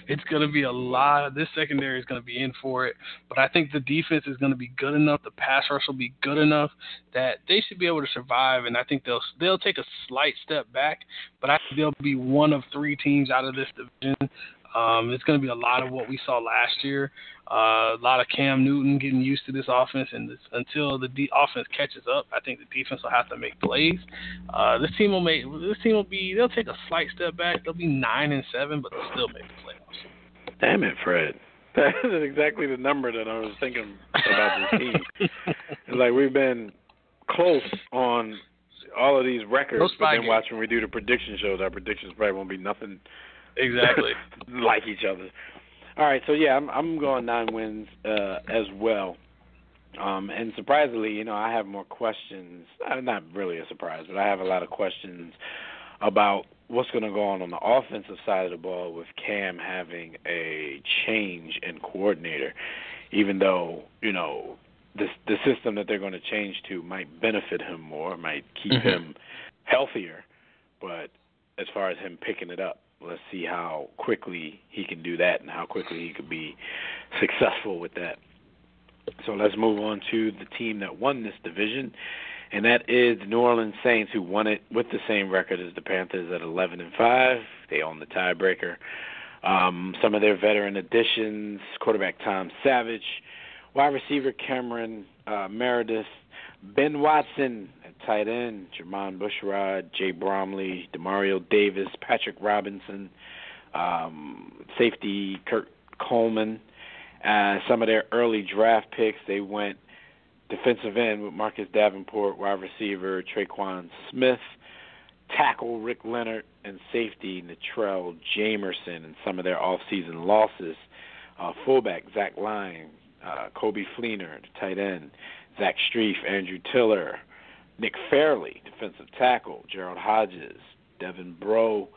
It's going to be a lot. This secondary is going to be in for it. But I think the defense is going to be good enough. The pass rush will be good enough that they should be able to survive. And I think they'll take a slight step back. But I think they'll be one of 3 teams out of this division It's going to be a lot of what we saw last year. A lot of Cam Newton getting used to this offense, and until the offense catches up, I think the defense will have to make plays. This team they'll take a slight step back. They'll be 9-7, but they'll still make the playoffs. Damn it, Fred. That is exactly the number that I was thinking about this team. It's like we've been close on all of these records, but then watching we do the prediction shows, our predictions probably won't be nothing exactly like each other. All right, so yeah, I'm going 9 wins as well. And surprisingly, I have more questions. Not really a surprise, but I have a lot of questions about what's going to go on the offensive side of the ball with Cam having a change in coordinator, even though, the system that they're going to change to might benefit him more, might keep him healthier. But as far as him picking it up, let's see how quickly he can do that and how quickly he could be successful with that. So let's move on to the team that won this division, and that is the New Orleans Saints, who won it with the same record as the Panthers at 11-5. They own the tiebreaker. Some of their veteran additions: quarterback Tom Savage, wide receiver Cameron Meredith, Ben Watson at tight end, Jermon Bushrod, Jay Bromley, Demario Davis, Patrick Robinson, safety Kurt Coleman. Some of their early draft picks, they went defensive end with Marcus Davenport, wide receiver Traquan Smith, tackle Rick Leonard, and safety Natrell Jamerson. And some of their off-season losses, fullback Zach Lyne, Kobe Fleener, tight end, Zach Streif, Andrew Tiller, Nick Fairley, defensive tackle, Gerald Hodges, Devin Breaux,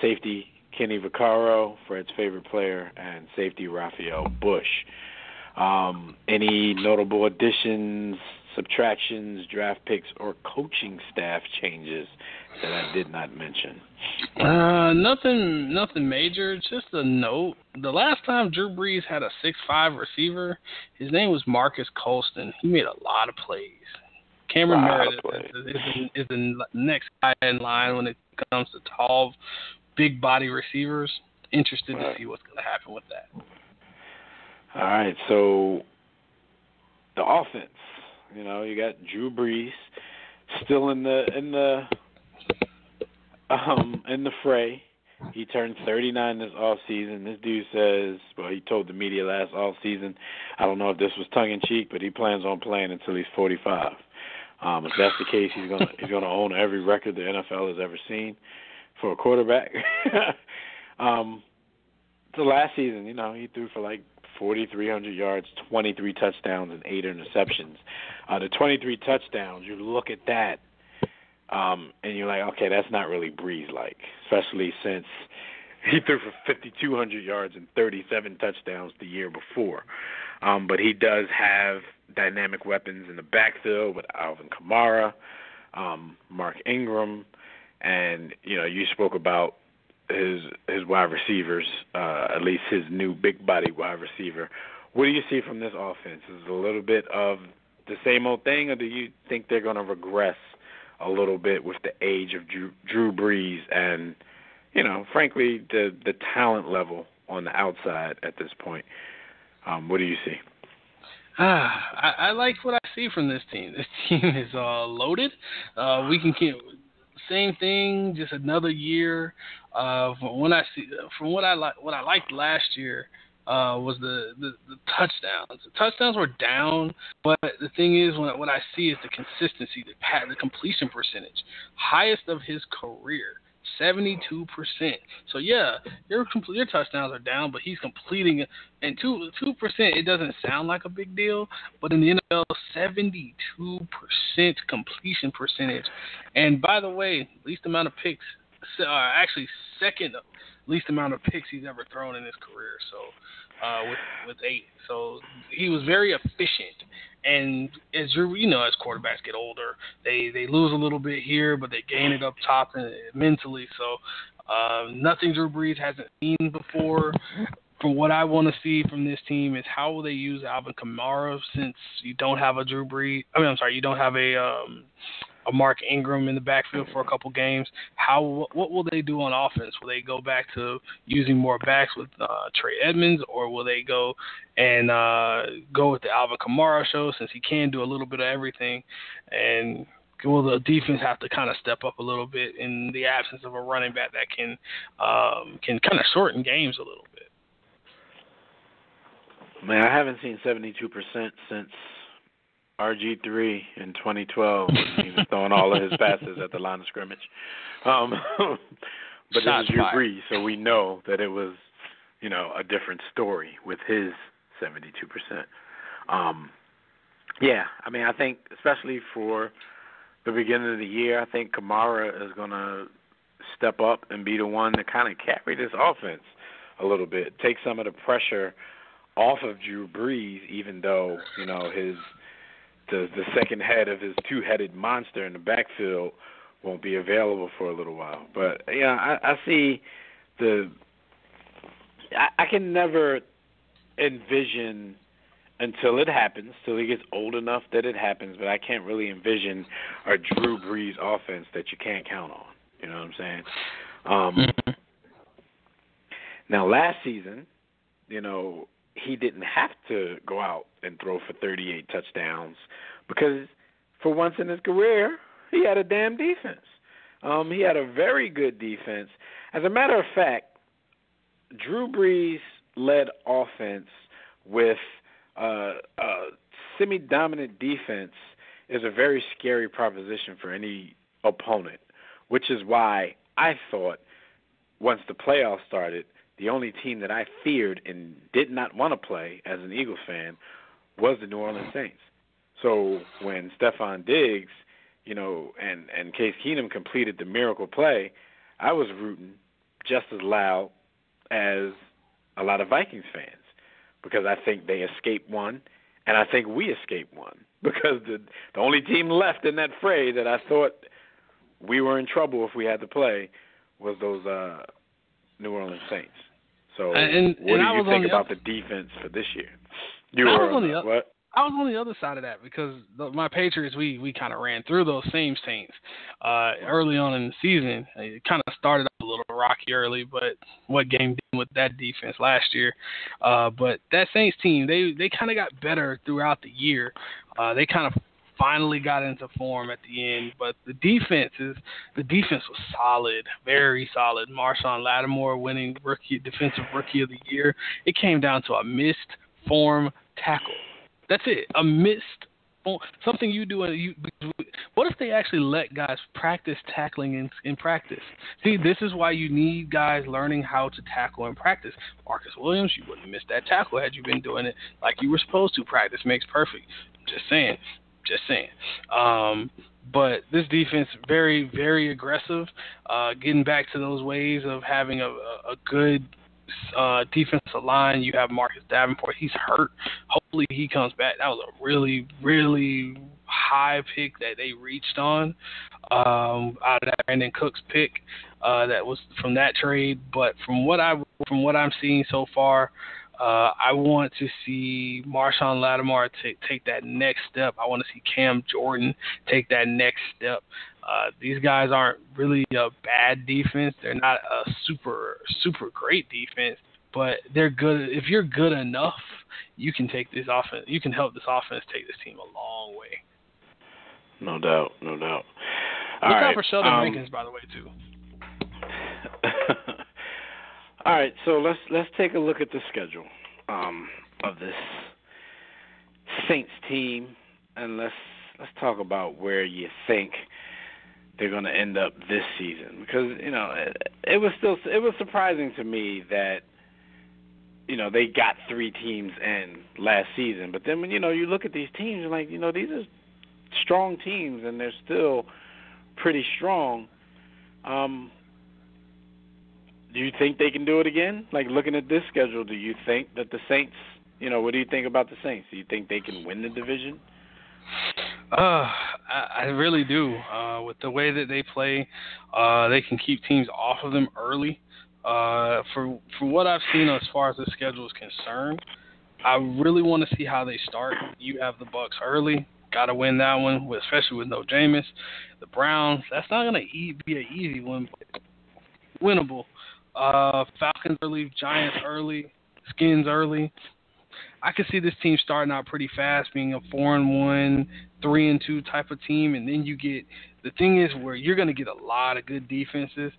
safety Kenny Vaccaro, Fred's favorite player, and safety Raphael Bush. Any notable additions, subtractions, draft picks, or coaching staff changes that I did not mention? Nothing major. Just a note. The last time Drew Brees had a 6'5" receiver, his name was Marcus Colston. He made a lot of plays. Cameron Meredith is the next guy in line when it comes to tall, big body receivers. Interested to see what's going to happen with that. All right, so the offense. You got Drew Brees still in the fray. He turned 39 this offseason. This dude says, he told the media last offseason, I don't know if this was tongue-in-cheek, but he plans on playing until he's 45. If that's the case, he's gonna own every record the NFL has ever seen for a quarterback. So last season, he threw for like 4,300 yards, 23 touchdowns, and 8 interceptions. The 23 touchdowns, you look at that, and you're like, okay, that's not really Brees-like, especially since he threw for 5,200 yards and 37 touchdowns the year before. But he does have dynamic weapons in the backfield with Alvin Kamara, Mark Ingram, and, you spoke about his wide receivers, at least his new big body wide receiver. What do you see from this offense? Is it a little bit of the same old thing, or do you think they're going to regress a little bit with the age of Drew Brees and, frankly, the talent level on the outside at this point? What do you see? I like what I see from this team. This team is loaded. We can keep same thing, just another year. From what I liked last year was the touchdowns. The touchdowns were down, but the thing is, what I see is the consistency, the completion percentage, highest of his career. 72%. So yeah, your touchdowns are down, but he's completing it. And 2%, it doesn't sound like a big deal, but in the NFL, 72% completion percentage. And by the way, least amount of picks, actually second least amount of picks he's ever thrown in his career. So with 8. So he was very efficient. And as as quarterbacks get older, they lose a little bit here, but they gain it up top and mentally. So nothing Drew Brees hasn't seen before. From what I want to see from this team is how will they use Alvin Kamara, since you don't have a Drew Brees. You don't have a a Mark Ingram in the backfield for a couple games. What will they do on offense? Will they go back to using more backs with Trey Edmonds, or will they go and go with the Alvin Kamara show since he can do a little bit of everything? And will the defense have to kind of step up a little bit in the absence of a running back that can kind of shorten games a little bit? Man, I haven't seen 72% since RG3 in 2012. He was throwing all of his passes at the line of scrimmage. But it was Drew Brees, so we know that it was, a different story with his 72%. Yeah, I mean, I think especially for the beginning of the year, I think Kamara is going to step up and be the one to kind of carry this offense a little bit, take some of the pressure off of Drew Brees, even though, the second head of his two-headed monster in the backfield won't be available for a little while. But, I see I can never envision until it happens, till he gets old enough that it happens, but I can't really envision a Drew Brees offense that you can't count on. You know what I'm saying? Now, last season, he didn't have to go out and throw for 38 touchdowns because for once in his career, he had a damn defense. He had a very good defense. As a matter of fact, Drew Brees led offense with a semi-dominant defense is a very scary proposition for any opponent, which is why I thought once the playoffs started, the only team that I feared and did not want to play as an Eagles fan was the New Orleans Saints. So when Stephon Diggs, and Case Keenum completed the miracle play, I was rooting just as loud as a lot of Vikings fans because I think they escaped one, and I think we escaped one because the only team left in that fray that I thought we were in trouble if we had to play was those New Orleans Saints. So what do you think about the defense for this year? I was on the other side of that because my Patriots, we kind of ran through those same Saints early on in the season. It kind of started up a little rocky early, but what game did with that defense last year? But that Saints team, they kind of got better throughout the year. They kind of finally got into form at the end, but the defense was solid, very solid. Marshawn Lattimore winning defensive rookie of the year. It came down to a missed form tackle. That's it, a missed form. Something you do. What if they actually let guys practice tackling in practice? See, this is why you need guys learning how to tackle in practice. Marcus Williams, you wouldn't have missed that tackle had you been doing it like you were supposed to. Practice makes perfect. Just saying. But this defense, very, very aggressive, getting back to those ways of having a good defensive line. You have Marcus Davenport. He's hurt. Hopefully he comes back. That was a really, really high pick that they reached on out of that Brandon Cooks pick that was from that trade. But from what I'm seeing so far, I want to see Marshawn Lattimore take that next step. I want to see Cam Jordan take that next step. These guys aren't really a bad defense. They're not a super, super great defense, but they're good. If you're good enough, you can take this offense. You can help this offense take this team a long way. No doubt. Look out for Sheldon Rankins, by the way, too. All right, so let's take a look at the schedule of this Saints team, and let's talk about where you think they're going to end up this season, because it was surprising to me that they got 3 teams in last season, but then when you look at these teams, you're like, these are strong teams and they're still pretty strong. Do you think they can do it again? Like, looking at this schedule, do you think that the Saints, what do you think about the Saints? Do you think they can win the division? I really do. With the way that they play, they can keep teams off of them early. For what I've seen as far as the schedule is concerned, I really want to see how they start. You have the Bucs early, Got to win that one, especially with no Jameis. The Browns, that's not going to be an easy one, but winnable. Falcons early, Giants early, Skins early. I could see this team starting out pretty fast, being a 4-1, 3-2 type of team, and then you get the thing is where you're going to get a lot of good defenses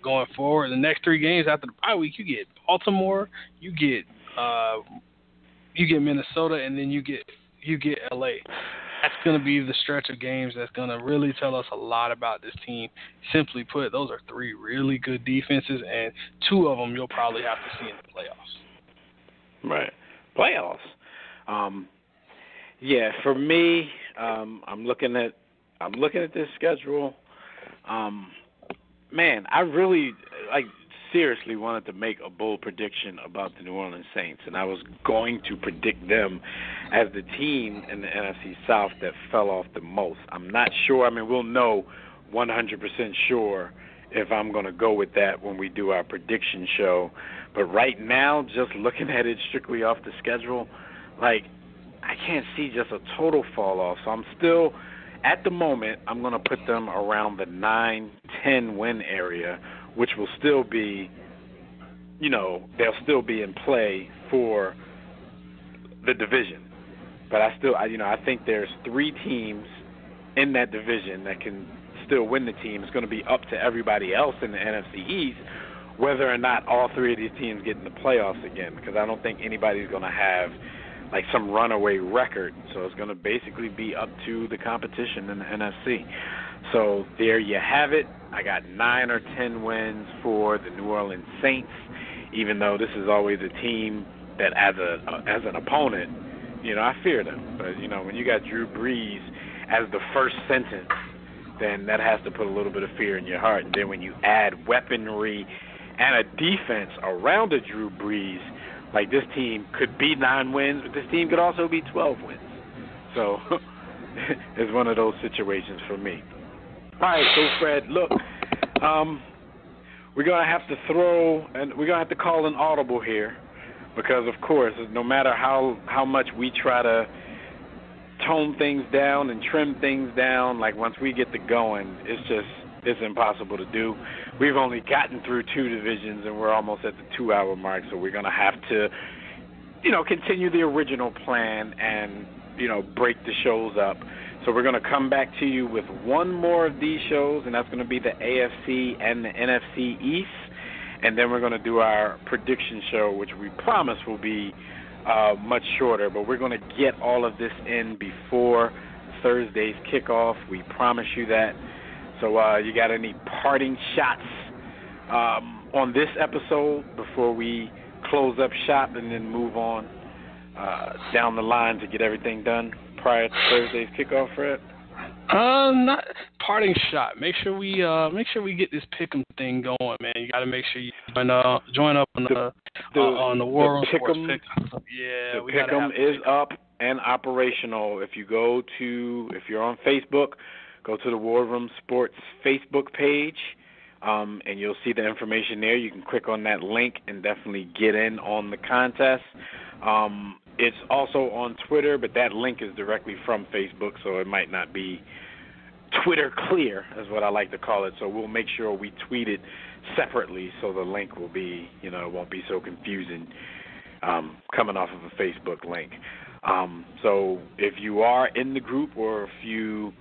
going forward. The next 3 games after the bye week, you get Baltimore, you get Minnesota, and then you get LA. That's going to be the stretch of games that's going to really tell us a lot about this team. Simply put, those are 3 really good defenses, and 2 of them you'll probably have to see in the playoffs. Right. Playoffs. Yeah, for me, I'm looking at this schedule. Man, I really seriously wanted to make a bold prediction about the New Orleans Saints, and I was going to predict them as the team in the NFC South that fell off the most. I'm not sure. I mean, we'll know 100% sure if I'm going to go with that when we do our prediction show. But right now, just looking at it strictly off the schedule, I can't see just a total fall off. So I'm still, at the moment, I'm going to put them around the 9-10 win area, which will still be, they'll still be in play for the division. But I think there's 3 teams in that division that can still win the team. It's going to be up to everybody else in the NFC East whether or not all 3 of these teams get in the playoffs again, because I don't think anybody's going to have some runaway record. So it's going to basically be up to the competition in the NFC. So there you have it. I got 9 or 10 wins for the New Orleans Saints, even though this is always a team that as an opponent, I fear them. But, when you got Drew Brees as the first sentence, then that has to put a little bit of fear in your heart. And then when you add weaponry and a defense around a Drew Brees, this team could be 9 wins, but this team could also be 12 wins. So it's one of those situations for me. All right, so Fred, look, we're going to have to call an audible here because, of course, no matter how much we try to tone things down and trim things down, once we get to going, it's impossible to do. We've only gotten through 2 divisions, and we're almost at the 2-hour mark, so we're going to have to, continue the original plan and, break the shows up. So we're going to come back to you with one more of these shows, and that's going to be the AFC and the NFC East. And then we're going to do our prediction show, which we promise will be much shorter. But we're going to get all of this in before Thursday's kickoff. We promise you that. So you got any parting shots on this episode before we close up shop and then move on down the line to get everything done prior to Thursday's kickoff, Fred? Not parting shot. Make sure we get this pick'em thing going, man. You got to make sure you join up on the War Sports Pick'em. Yeah, the pick'em is up and operational. If you're on Facebook, go to the War Room Sports Facebook page, and you'll see the information there. You can click on that link and definitely get in on the contest. It's also on Twitter, but that link is directly from Facebook, so it might not be Twitter clear, is what I like to call it. So we'll make sure we tweet it separately so the link will be, it won't be so confusing coming off of a Facebook link. So if you are in the group or if you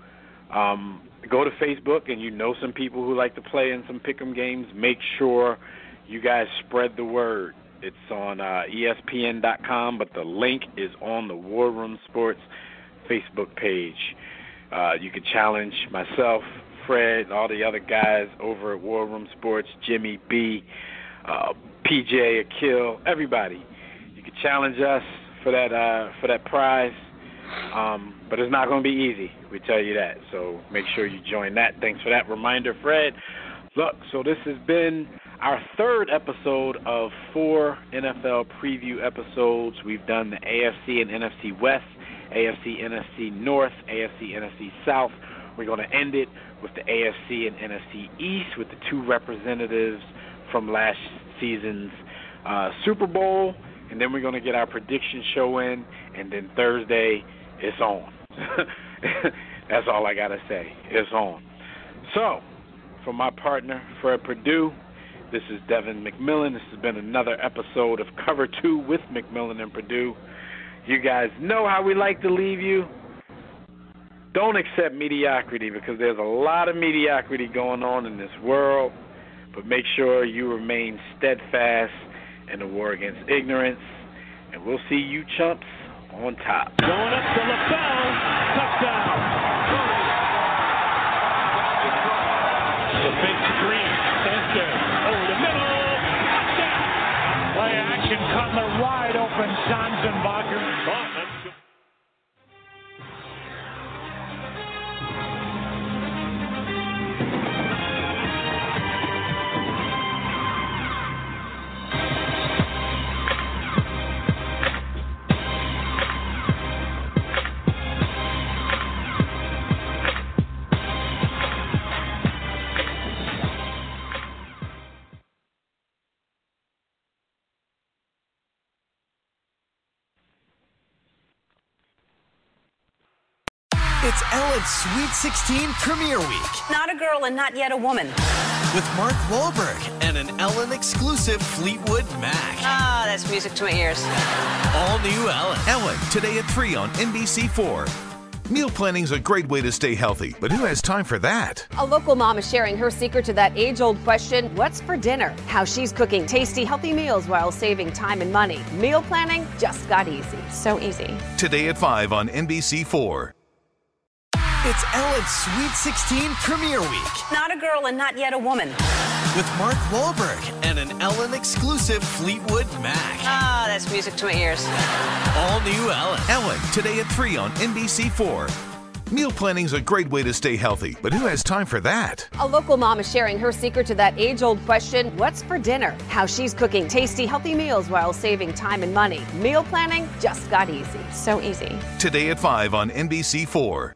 go to Facebook and you know some people who like to play in some pick'em games, make sure you guys spread the word. It's on ESPN.com, but the link is on the War Room Sports Facebook page. You can challenge myself, Fred, all the other guys over at War Room Sports, Jimmy B, PJ, Akil, everybody. You can challenge us for that prize, but it's not going to be easy. We tell you that. So make sure you join that. Thanks for that reminder, Fred. Look, so this has been our 3rd episode of 4 NFL preview episodes. We've done the AFC and NFC West, AFC, NFC North, AFC, NFC South. We're going to end it with the AFC and NFC East with the 2 representatives from last season's Super Bowl. And then we're going to get our prediction show in, and then Thursday it's on. That's all I got to say. It's on. So, for my partner, Fred Perdue, this is Devin McMillan. This has been another episode of Cover 2 with McMillan and Perdue. You guys know how we like to leave you. Don't accept mediocrity, because there's a lot of mediocrity going on in this world. But make sure you remain steadfast in the war against ignorance. And we'll see you chumps on top. Going up to LaBelle. Touchdown. The big screen. Center. Over the middle. Touchdown. Play action. Cutler wide open. Sanzenbacher. It's Ellen's Sweet 16 Premiere Week. Not a girl and not yet a woman. With Mark Wahlberg and an Ellen exclusive Fleetwood Mac. Ah, that's music to my ears. All new Ellen. Ellen, today at 3 on NBC4. Meal planning's a great way to stay healthy, but who has time for that? A local mom is sharing her secret to that age-old question, what's for dinner? How she's cooking tasty, healthy meals while saving time and money. Meal planning just got easy. So easy. Today at 5 on NBC4. It's Ellen's Sweet 16 Premiere Week. Not a girl and not yet a woman. With Mark Wahlberg and an Ellen exclusive Fleetwood Mac. Ah, that's music to my ears. All new Ellen. Ellen, today at 3 on NBC4. Meal planning's a great way to stay healthy, but who has time for that? A local mom is sharing her secret to that age-old question, what's for dinner? How she's cooking tasty, healthy meals while saving time and money. Meal planning just got easy. So easy. Today at 5 on NBC4.